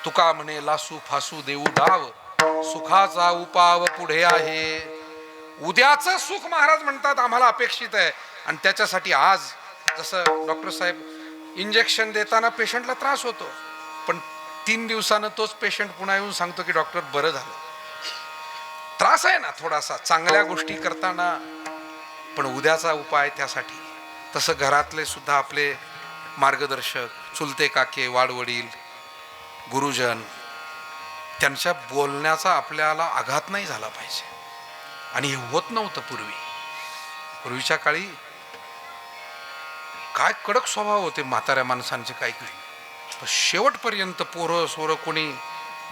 तुका म्हणे लासू फासू देऊ डाव, सुखाचा उपाव पुढे आहे. उद्याचं सुख महाराज म्हणतात आम्हाला अपेक्षित आहे आणि त्याच्यासाठी आज जसं डॉक्टर साहेब इंजेक्शन देताना पेशंटला त्रास होतो पण 3 दिवसानं तोच पेशंट पुन्हा येऊन सांगतो की डॉक्टर बरं झालं. त्रास आहे ना थोडासा चांगल्या गोष्टी करताना, पण उद्याचा उपाय त्यासाठी. तसं घरातले सुद्धा आपले मार्गदर्शक, चुलते काके, वाडवडील, गुरुजन, त्यांच्या बोलण्याचा आपल्याला आघात नाही झाला पाहिजे. आणि हे होत नव्हतं पूर्वीच्या काळी. काय कडक स्वभाव होते म्हाताऱ्या माणसांचे काही काही, शेवटपर्यंत पोरं सोरं कोणी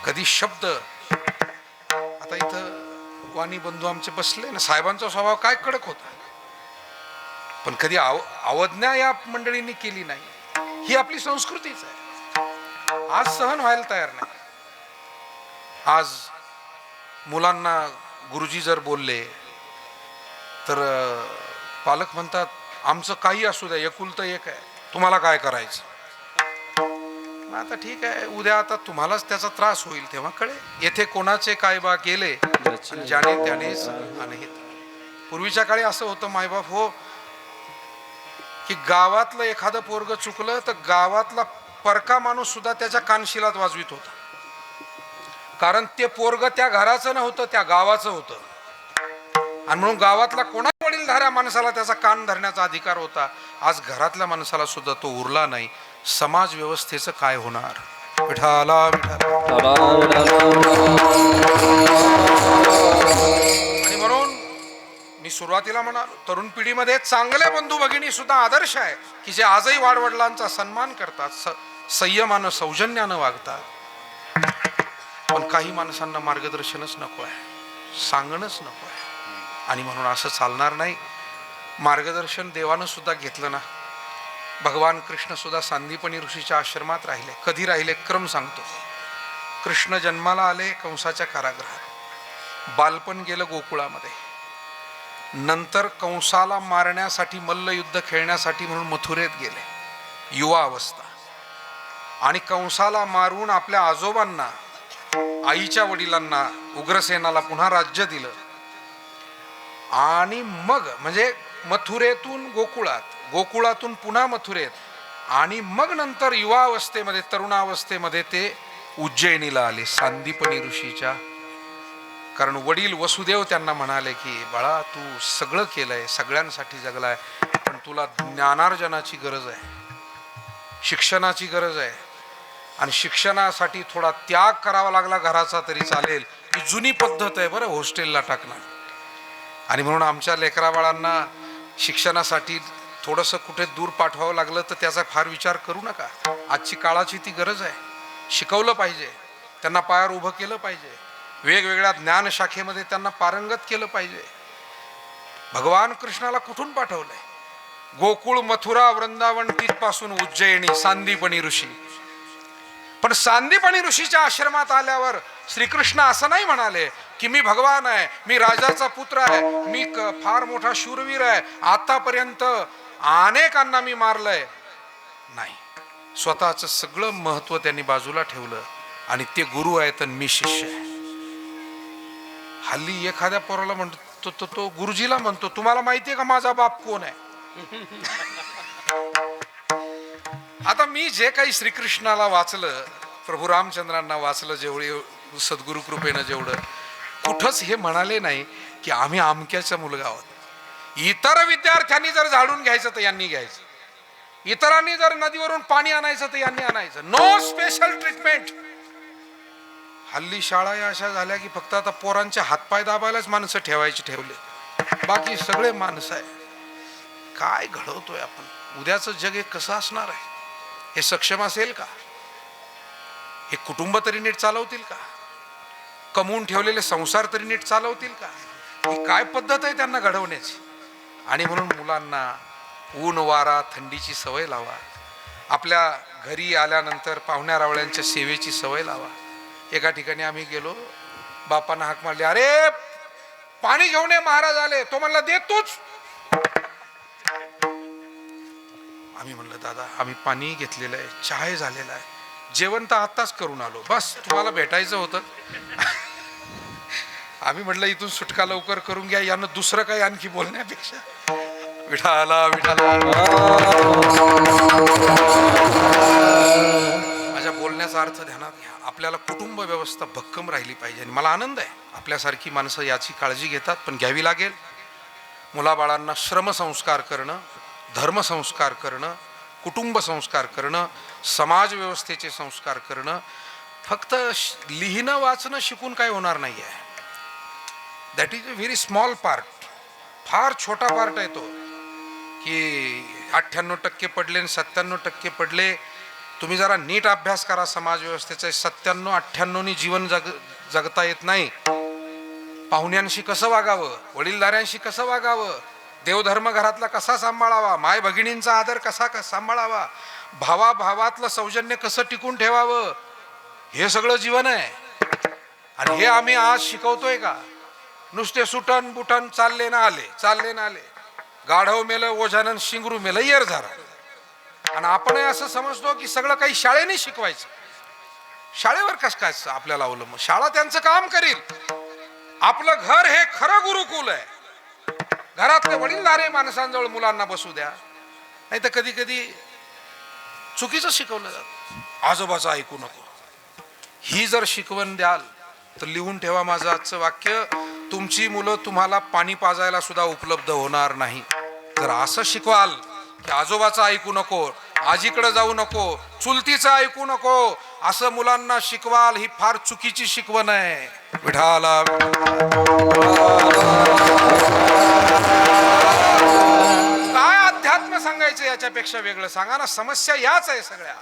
कधी शब्द. आता इथं वाणी बंधू आमचे बसले ना, साहेबांचा स्वभाव काय कडक होता पण कधी अवज्ञा या मंडळींनी केली नाही. ही आपली संस्कृतीच आहे. आज सहन व्हायला तयार नाही. आज मुलांना गुरुजी जर बोलले तर पालक म्हणतात आमचं काही असू द्या, एकुलतं एक आहे, तुम्हाला काय करायचं. आता ठीक आहे, उद्या आता तुम्हालाच त्याचा त्रास होईल तेव्हा कळेल. येथे कोणाचे काय बा केले ज्याने त्यानेच अनहित. पूर्वीच्या काळी असं होतं मायबाप हो की गावातलं एखादं पोरग चुकलं तर गावातला परका माणूस सुद्धा त्याच्या कानशिलात वाजवित होता, कारण ते पोरग त्या घराचं नव्हतं, त्या गावाचं होतं. आणि म्हणून गावातला कोणा वडीलधाऱ्या माणसाला त्याचा कान धरण्याचा अधिकार होता. आज घरातल्या माणसाला सुद्धा तो उरला नाही. समाज व्यवस्थेचं काय होणार? विठाला आणि म्हणून मी सुरुवातीला म्हणालो, तरुण पिढीमध्ये चांगले बंधू भगिनी सुद्धा आदर्श आहे की जे आजही वाडवडिलांचा सन्मान करतात, संयमानं सौजन्यानं वागतात. पण काही माणसांना मार्गदर्शनच नको आहे, सांगणंच नको आहे. आणि म्हणून असं चालणार नाही. मार्गदर्शन देवानं सुद्धा घेतलं ना. भगवान कृष्ण सुद्धा सांदीपनी ऋषीच्या आश्रमात राहिले. कधी राहिले क्रम सांगतो. कृष्ण जन्माला आले कंसाच्या कारागृहात, बालपण गेलं गोकुळामध्ये, नंतर कंसाला मारण्यासाठी मल्लयुद्ध खेळण्यासाठी म्हणून मथुरेत गेले, युवा अवस्था. आणि कंसाला मारून आपल्या आजोबांना, आईच्या वडिलांना, उग्रसेनाला पुन्हा राज्य दिलं. आणि मग म्हणजे मथुरेतून गोकुळात, गोकुळातून पुन्हा मथुरेत, आणि मग नंतर युवावस्थेमध्ये, तरुणावस्थेमध्ये ते उज्जैनीला आले सांदीपनी ऋषीच्या. कारण वडील वसुदेव त्यांना म्हणाले की बाळा तू सगळं केलंय, सगळ्यांसाठी जगलाय, पण तुला ज्ञानार्जनाची गरज आहे, शिक्षणाची गरज आहे. आणि शिक्षणासाठी थोडा त्याग करावा लागला घराचा तरी चालेल. ही जुनी पद्धत आहे बरं हॉस्टेलला टाकणं. आणि म्हणून आमच्या लेकराबाळांना शिक्षणासाठी थोडंसं कुठे दूर पाठवावं लागलं तर त्याचा फार विचार करू नका. आजची काळाची ती गरज आहे. शिकवलं पाहिजे, त्यांना पायावर उभं केलं पाहिजे, वेगवेगळ्या ज्ञानशाखेमध्ये त्यांना पारंगत केलं पाहिजे. भगवान कृष्णाला कुठून पाठवलंय? गोकुळ, मथुरा, वृंदावन, तिथपासून उज्जैनी, सांदीपनी ऋषी. पण सांदीपनी ऋषीच्या आश्रमात आल्यावर श्रीकृष्ण असं नाही म्हणाले की मी भगवान आहे, मी राजाचा पुत्र आहे, मी फार मोठा शूरवीर आहे, आतापर्यंत अनेकांना मी मारलंय. नाही, स्वतःचं सगळं महत्व त्यांनी बाजूला ठेवलं आणि ते गुरु आहेत आणि मी शिष्य आहे. हल्ली एखाद्या पोराला म्हणतो तो गुरुजीला म्हणतो तुम्हाला माहितीये का माझा बाप कोण आहे. आता मी जे काही श्रीकृष्णाला वाचलं, प्रभू रामचंद्रांना वाचलं, जेवढे सद्गुरु कृपेनं जेवढं, कुठंच हे म्हणाले नाही की आम्ही अमक्याचा मुलगा आहोत. इतर विद्यार्थ्यांनी जर झाडून घ्यायचं तर यांनी घ्यायचं, इतरांनी जर नदीवरून पाणी आणायचं तर यांनी आणायचं. No special treatment. हल्ली शाळा या अशा झाल्या की फक्त आता पोरांचे हातपाय दाबायलाच माणसं ठेवले, बाकी सगळे माणसं आहे. काय घडवतोय आपण? उद्याचं जग हे कसं असणार आहे? हे सक्षम असेल का? हे कुटुंब तरी नीट चालवतील का? कमवून ठेवलेले संसार तरी नीट चालवतील का? ही काय पद्धत आहे त्यांना घडवण्याची? आणि म्हणून मुलांना ऊन वारा थंडीची सवय लावा. आपल्या घरी आल्यानंतर पाहुण्या रावळ्यांच्या सेवेची सवय लावा. एका ठिकाणी आम्ही गेलो, बापांना हाक मारली, अरे पाणी घेऊन ये, महाराज आले. तो म्हणला देतोच. आम्ही म्हणलं दादा आम्ही पाणी घेतलेलं आहे, चहा झालेला आहे, जेवण तर आत्ताच करून आलो, बस तुम्हाला भेटायचं होतं. आम्ही म्हटलं इथून सुटका लवकर करून घ्या, यानं दुसरं काही आणखी बोलण्यापेक्षा. विठाला विठाला. माझ्या बोलण्याचा अर्थ ध्यानात घ्या. आपल्याला कुटुंब व्यवस्था भक्कम राहिली पाहिजे. आणि मला आनंद आहे आपल्यासारखी माणसं याची काळजी घेतात, पण घ्यावी लागेल. मुलाबाळांना श्रमसंस्कार करणं, धर्मसंस्कार करणं, कुटुंब संस्कार करणं, समाज व्यवस्थेचे संस्कार करणं. फक्त लिहिणं वाचणं शिकून काय होणार नाही आहे. That is a very small part. फार छोटा पार्ट आहे तो, की 98% पडले आणि 97% पडले. तुम्ही जरा नीट अभ्यास करा समाज व्यवस्थेचा. 97-98नी जीवन जगता येत नाही. पाहुण्यांशी कसं वागावं, वडीलधाऱ्यांशी कसं वागावं, देवधर्म घरातला कसा सांभाळावा, माय भगिनींचा आदर कसा सांभाळावा, भावाभावातलं सौजन्य कसं टिकून ठेवावं, हे सगळं जीवन आहे. आणि हे आम्ही आज शिकवतोय का? नुसते सुटन बुटन चालले ना आले, चालले ना आले. गाढव मेलं, ओझानन शिंगरू मेलं, येर झाला. आणि आपण असं समजतो की सगळं काही शाळेने शिकवायचं. शाळेवर कसं काय आपल्याला अवलंबून? शाळा त्यांचं काम करील. आपलं घर हे खरं गुरुकुल आहे. घरातले वडीलधारे माणसांजवळ मुलांना बसू द्या. नाही तर कधी कधी चुकीचं शिकवलं जातं. आजोबाचं ऐकू नको, ही जर शिकवण द्याल तर लिहून ठेवा माझं आजचं वाक्य, तुमची मुलं तुम्हाला पाणी पाजायला सुद्धा उपलब्ध होणार नाही. जर असं शिकवाल की आजोबाचं ऐकू नको, आजीकडे जाऊ नको, चुलतीचं ऐकू नको, असं मुलांना शिकवाल, ही फार चुकीची शिकवण आहे. विठाला काय अध्यात्म सांगायचं याच्यापेक्षा वेगळं सांगा ना. समस्या याच आहे सगळ्या.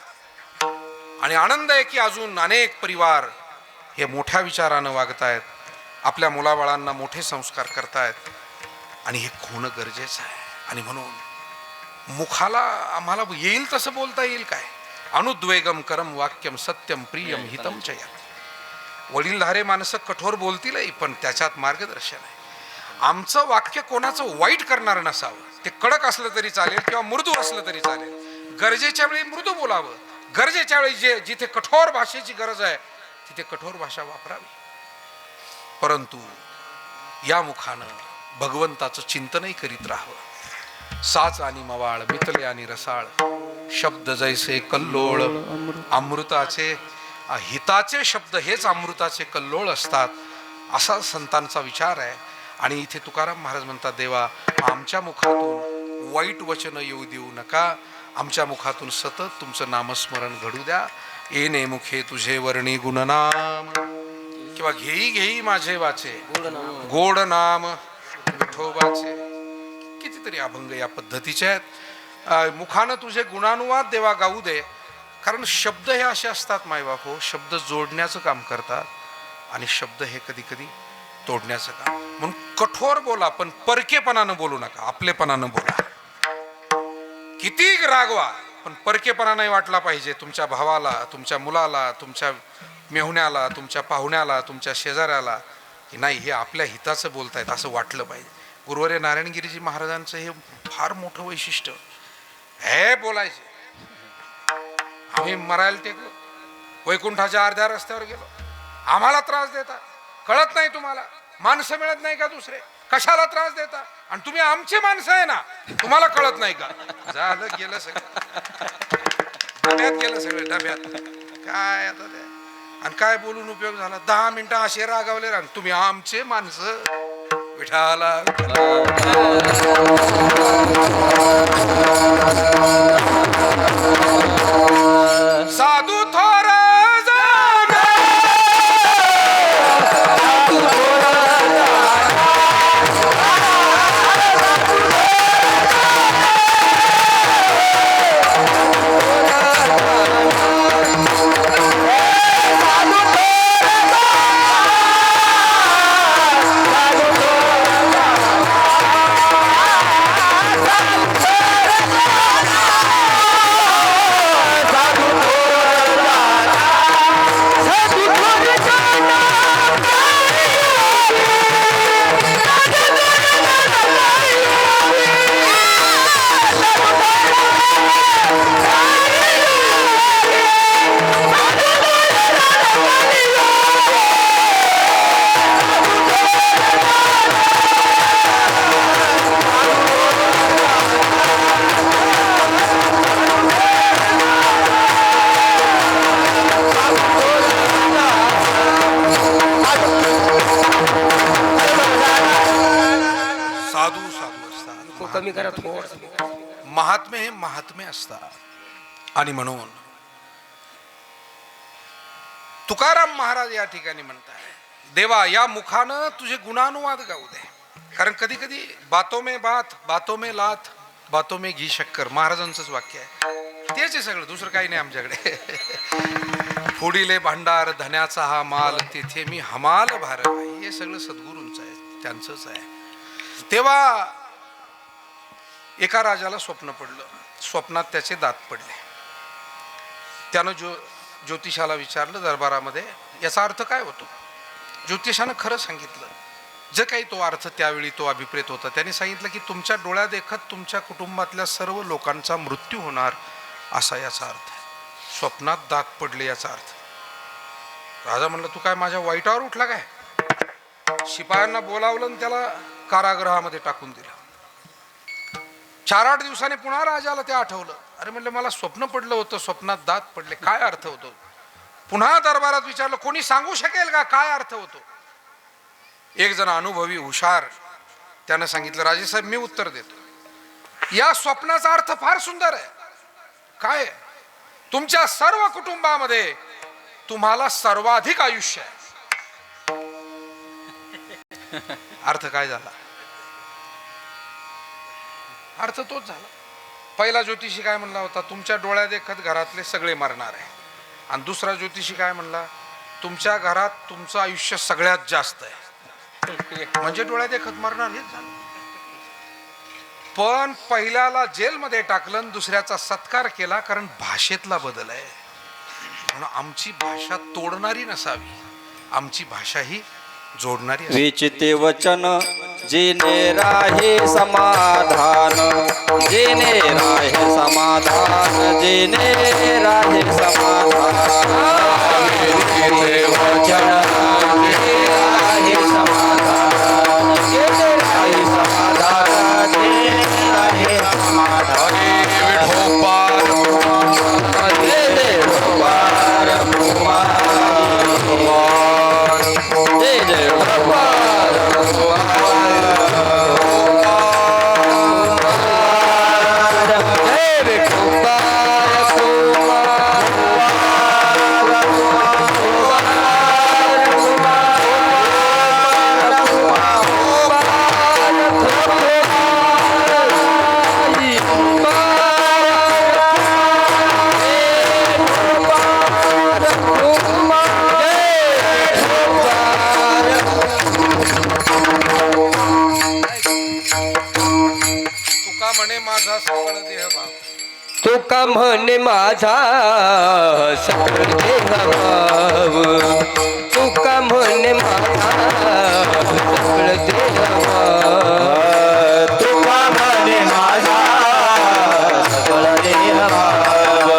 आणि आनंद आहे की अजून अनेक परिवार हे मोठ्या विचारानं वागतायत, आपल्या मुलाबाळांना मोठे संस्कार करतायत. आणि हे होणं गरजेचं आहे. आणि म्हणून मुखाला आम्हाला येईल तसं बोलता येईल काय? अनुद्वेगम करम वाक्यम सत्यम प्रियम हितम च यत्. वडीलधारे माणसं कठोर बोलतीलही, पण त्याच्यात मार्गदर्शन आहे. आमचं वाक्य कोणाचं वाईट करणार नसावं. ते कडक असलं तरी चालेल किंवा मृदू असलं तरी चालेल. गरजेच्या वेळी मृदू बोलावं, गरजेच्या वेळी जिथे कठोर भाषेची गरज आहे तिथे कठोर भाषा वापरावी. परंतु या मुखानं भगवंताचं चिंतनही करीत राहावं. साच आणि मवाळ मितले आणि रसाळ, शब्द जैसे कल्लोळ अमृताचे, हिताचे शब्द हेच अमृताचे कल्लोळ असतात, असा संतांचा विचार आहे. आणि इथे तुकाराम महाराज म्हणतात, देवा आमच्या मुखातून वाईट वचन येऊ देऊ नका, आमच्या मुखातून सतत तुमचं नामस्मरण घडू द्या. येणे मुखे तुझे वर्णी गुणनाम, किंवा घेई घेई माझे वाचे गोड नाम विठोबाचे. कितीतरी अभंग या पद्धतीचे आहेत. मुखानं तुझे गुणानुवाद देवा गाऊ दे. कारण शब्द हे असे असतात मायबाप हो, शब्द जोडण्याचं काम करतात आणि शब्द हे कधी कधी तोडण्याचं काम. म्हणून कठोर बोला, पण परकेपणानं बोलू नका, आपलेपणानं बोला. किती रागवा, पण परकेपणा नाही वाटला पाहिजे तुमच्या भावाला, तुमच्या मुलाला, तुमच्या मेहुण्याला, तुमच्या पाहुण्याला, तुमच्या शेजाऱ्याला की नाही हे आपल्या हिताचं बोलतायत असं वाटलं पाहिजे. गुरुवर्य नारायणगिरीजी महाराजांचं हे फार मोठं वैशिष्ट्य. हे बोलायचे. आम्ही मरायला टेकलो, वैकुंठाच्या अर्ध्या रस्त्यावर गेलो, आम्हाला त्रास देता, कळत नाही तुम्हाला, माणसं मिळत नाही का दुसरे, कशाला त्रास देता, आणि तुम्ही आमची माणसं आहे ना, तुम्हाला कळत नाही का. झालं गेलं सगळं, डब्यात गेलं सगळं, डब्यात. काय आता ते, आणि काय बोलून उपयोग झाला. 10 मिनिटं असे रागावले राग, तुम्ही आमचे माणसं. विठाला साधू थोर कमी करा थोडं. महात्मे हे महात्मे असतात. आणि म्हणून तुकाराम महाराज या ठिकाणी म्हणताय, देवा या मुखानं तुझे गुणानुवाद गाऊ दे. कारण कधी कधी बातों में बात, बातों में लात, बातों में घी शक्कर, महाराजांचंच वाक्य आहे. तेच आहे सगळं, दुसरं काही नाही आमच्याकडे. फुडिले भांडार धन्याचा हा माल, तिथे मी हमाल भार. हे सगळं सद्गुरूंचं आहे, त्यांचंच आहे. तेव्हा एका राजाला स्वप्न पडलं, स्वप्नात त्याचे दात पडले. त्यानं ज्योतिषाला विचारलं दरबारामध्ये, याचा अर्थ काय होतो. ज्योतिषानं खरं सांगितलं, जे काही तो अर्थ त्यावेळी तो अभिप्रेत होता. त्यांनी सांगितलं की तुमच्या डोळ्या देखत तुमच्या कुटुंबातल्या सर्व लोकांचा मृत्यू होणार, असा याचा अर्थ आहे. स्वप्नात दात पडले याचा अर्थ. राजा म्हणलं, तू काय माझ्या वाईटावर उठला काय. शिपायांना बोलावलं आणि त्याला कारागृहामध्ये टाकून दिलं. 4-8 दिवसांनी पुन्हा राजाला ते आठवलं. अरे म्हणलं, मला स्वप्न पडलं होतं, स्वप्नात दात पडले, काय अर्थ होतो. पुन्हा दरबारात विचारलं, कोणी सांगू शकेल का काय अर्थ होतो. एक जण अनुभवी हुशार, त्यानं सांगितलं, राजेसाहेब मी उत्तर देतो. या स्वप्नाचा अर्थ फार सुंदर आहे. काय, तुमच्या सर्व कुटुंबामध्ये तुम्हाला सर्वाधिक आयुष्य आहे. अर्थ काय झाला. अर्थ तोच झाला. पहिला ज्योतिषी काय म्हणला होता, तुमच्या डोळ्या देखत घरातले सगळे मरणार आहे. आणि दुसरा ज्योतिषी काय म्हणला, तुमच्या घरात तुमचं आयुष्य सगळ्यात जास्त आहे. म्हणजे डोळ्या देखत मरणार, हेच झालं. पण पहिल्याला जेलमध्ये टाकलं आणि दुसऱ्याचा सत्कार केला, कारण भाषेतला बदल आहे. म्हणून आमची भाषा तोडणारी नसावी, आमची भाषा ही जोडणारी. विचिते वचन जिने राहे समाधान, जिने राहे समाधान, जिने राहे समाधान. विचिते वचन जिने राहे समाधान, जिने राहे समाधान, जिने राहे समाधान. विठोबार जय विठोबार कुमार, जय जय विठोबार. म्हणे माझा सकळ देह भाव, तुका म्हणे माझा सकळ देह भाव तुका म्हणे माझा सकळ देह भाव तुका म्हणे माझा सकळ देह भाव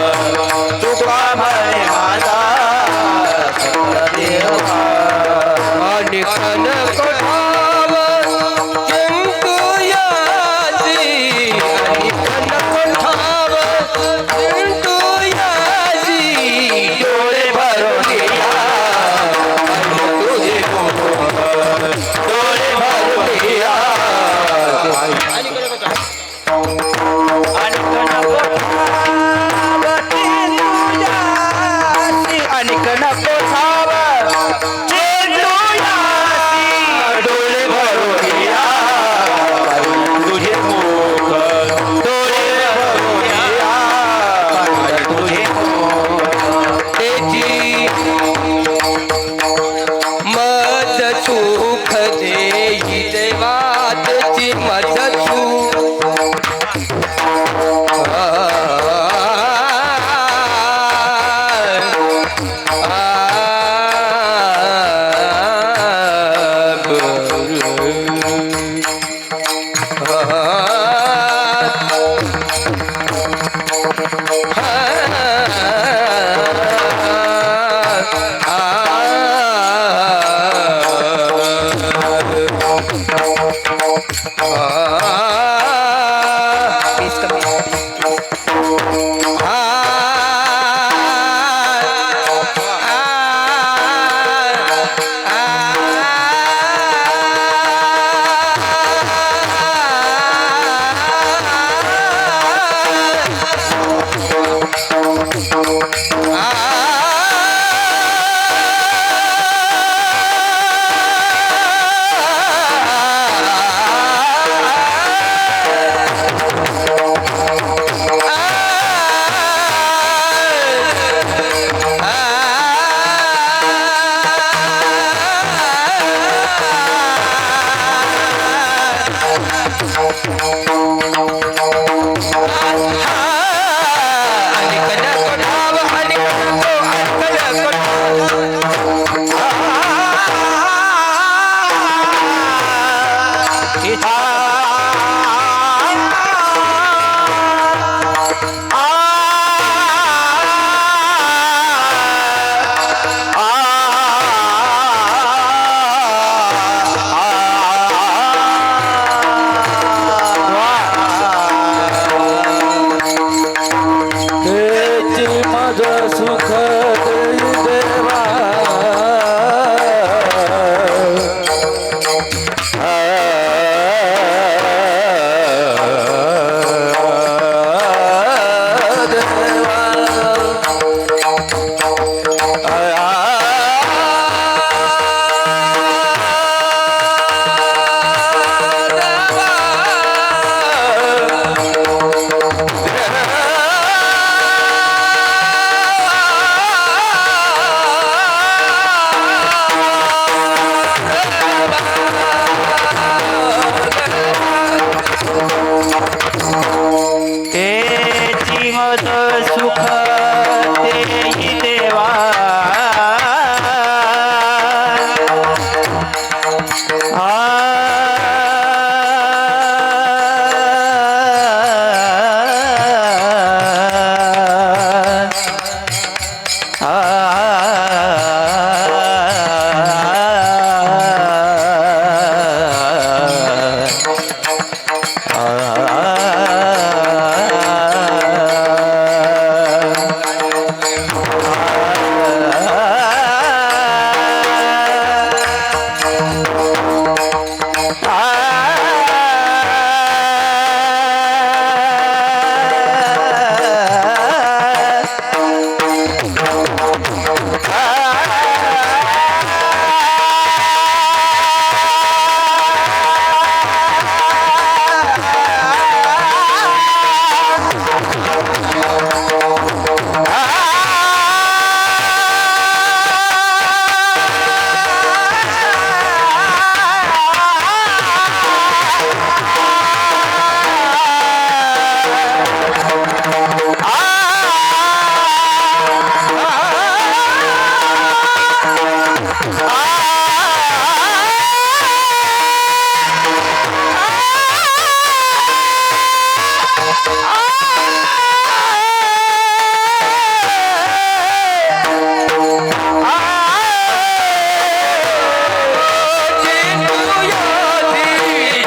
तुका म्हणे माझा सकळ देह भाव आणि कन कोठाव जिंकू याची आणि कन कोठाव जिंकू याची डोळे भरून या आणि तुझे डोळे भरून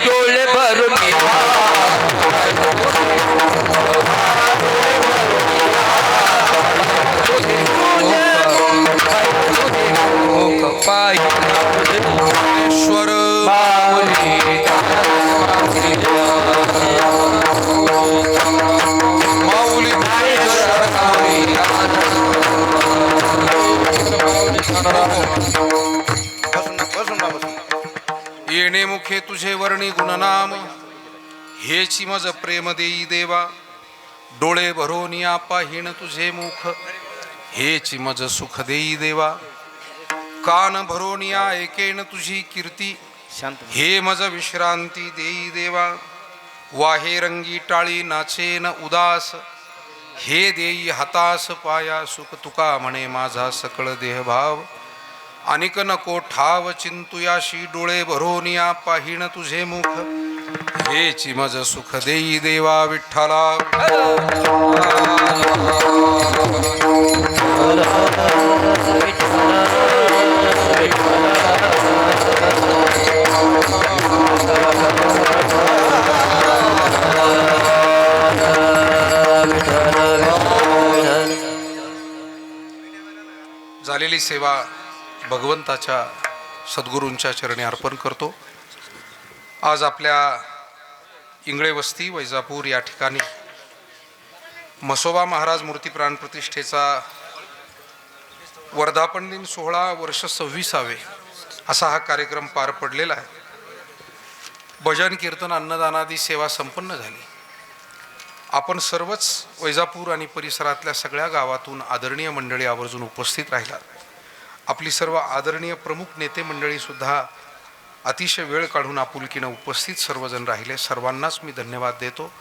डोळे भरून पाय ईश्वर माऊली येणे मुखे तुझे वर्णी गुणनाम हेची मज प्रेम देई देवा डोळे भरून या पाहिण तुझे मुख हेची मज सुख देई देवा कान भरून या ऐकेन तुझी कीर्ती हे मज विश्रांती देई देवा वाहे रंगी टाळी नाचेन उदास हे देई हातास पाया सुख तुका म्हणे माझा सकळ देहभाव अनिक नको ठाव चिंतुयाशी डोळे भरून या पाहिण तुझे मुख हेची मज सुख देई देवा विठ्ठला झालेली सेवा भगवंताच्या सद्गुरूंच्या चरणी अर्पण करतो. आज आपल्या इंगळे वस्ती वैजापूर या ठिकाणी म्हसोबा महाराज मूर्ती प्राण प्रतिष्ठेचा वर्धापन दिन सोहळा वर्ष 26वे असा हा कार्यक्रम पार पडलेला आहे. भजन कीर्तन अन्नदानादी सेवा संपन्न झाली. आपण सर्वच वैजापूर आणि परिसरातल्या सगळ्या गावातून आदरणीय मंडळी आवर्जून उपस्थित राहिलात. आपली सर्व आदरणीय प्रमुख नेते मंडळी सुद्धा अतिशय वेळ काढून आपुलकीनं उपस्थित सर्वजण राहिले. सर्वांनाच मी धन्यवाद देतो.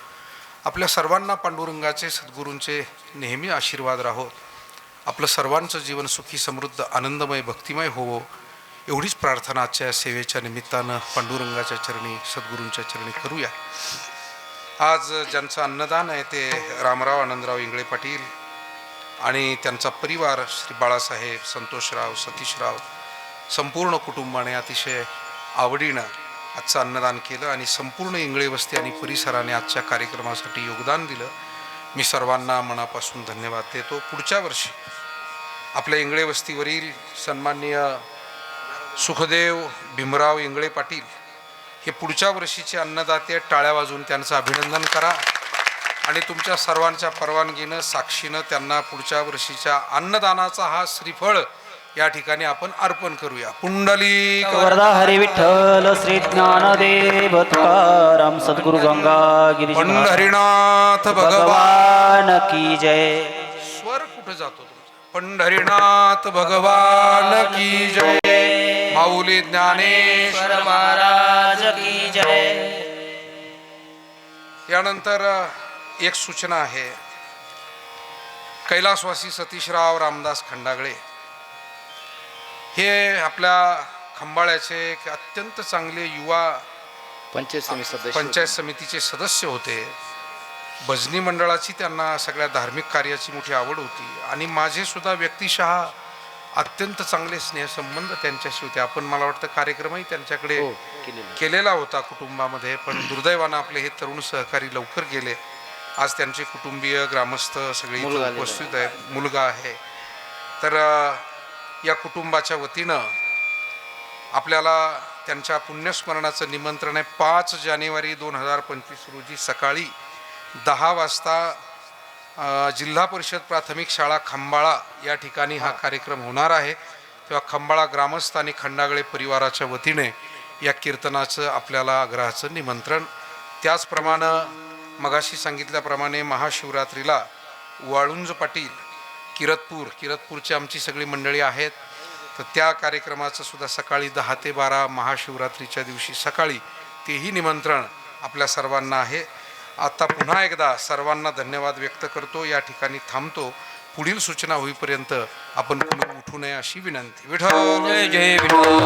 आपल्या सर्वांना पांडुरंगाचे सद्गुरूंचे नेहमी आशीर्वाद राहो. आपलं सर्वांचं जीवन सुखी समृद्ध आनंदमय भक्तिमय होवो एवढीच प्रार्थना आजच्या सेवेच्या निमित्तानं पांडुरंगाच्या चरणी सद्गुरूंच्या चरणी करूया. आज ज्यांचं अन्नदान आहे ते रामराव आनंदराव इंगळे पाटील आणि त्यांचा परिवार श्री बाळासाहेब संतोषराव सतीशराव संपूर्ण कुटुंबाने अतिशय आवडीनं आजचं अन्नदान केलं आणि संपूर्ण इंगळे वस्ती आणि परिसराने आजच्या कार्यक्रमासाठी योगदान दिलं. मी सर्वांना मनापासून धन्यवाद देतो. पुढच्या वर्षी आपल्या इंगळे वस्तीवरील सन्माननीय सुखदेव भीमराव इंगळे पाटील हे पुढच्या वर्षीचे अन्नदाते. टाळ्या वाजवून त्यांचं अभिनंदन करा आणि तुमच्या सर्वांच्या परवानगीनं साक्षीनं त्यांना पुढच्या वर्षीच्या अन्नदानाचा हा श्रीफळ या ठिकाणी आपण अर्पण करूया. पुंडली वरदा हरी विठ्ठल श्री ज्ञानदेव तुकाराम सद्गुरु गंगा गिरीश पंढरीनाथ भगवान भगवान की जय. स्वर कुठे जातो तुमचा? पंढरीनाथ भगवान की जय. माऊली ज्ञानेश्वर महाराज की जय. यानंतर एक सूचना आहे. कैलासवासी सतीशराव रामदास खंडागळे हे आपल्या खंबाळ्याचे एक अत्यंत चांगले युवा पंचायत समितीचे सदस्य होते. भजनी मंडळाची त्यांना सगळ्या धार्मिक कार्याची मोठी आवड होती आणि माझे सुद्धा व्यक्तिशः अत्यंत चांगले स्नेहसंबंध त्यांच्याशी होते. आपण मला वाटतं कार्यक्रमही त्यांच्याकडे केलेला होता कुटुंबामध्ये. पण दुर्दैवानं आपले हे तरुण सहकारी लवकर गेले. आज त्यांचे कुटुंबीय ग्रामस्थ सगळे इथे उपस्थित आहेत. मुलगा आहे. तर या कुटुंबाच्या वतीनं आपल्याला त्यांच्या पुण्यस्मरणाचं निमंत्रण आहे. 5 जानेवारी 2025 रोजी सकाळी 10 वाजता जिल्हा परिषद प्राथमिक शाळा खंबाळा या ठिकाणी हा कार्यक्रम होणार आहे. तेव्हा खंबाळा ग्रामस्थ आणि खंडागळे परिवाराच्या वतीने या कीर्तनाचं आपल्याला आग्रहाचं निमंत्रण. त्याचप्रमाणे मगाशी सांगितल्याप्रमाणे महाशिवरात्रीला वाळुंज पाटील किरतपूरची आमची सगळी मंडळी आहेत. तर त्या कार्यक्रमाचं सुद्धा सकाळी 10 ते 12 महाशिवरात्रीच्या दिवशी सकाळी तेही निमंत्रण आपल्या सर्वांना आहे. आता पुन्हा एकदा सर्वांना धन्यवाद व्यक्त करतो. या ठिकाणी थांबतो. पुढील सूचना होईपर्यंत आपण कुणी उठू नये अशी विनंती. विठ्ठल जय जय विठ्ठल.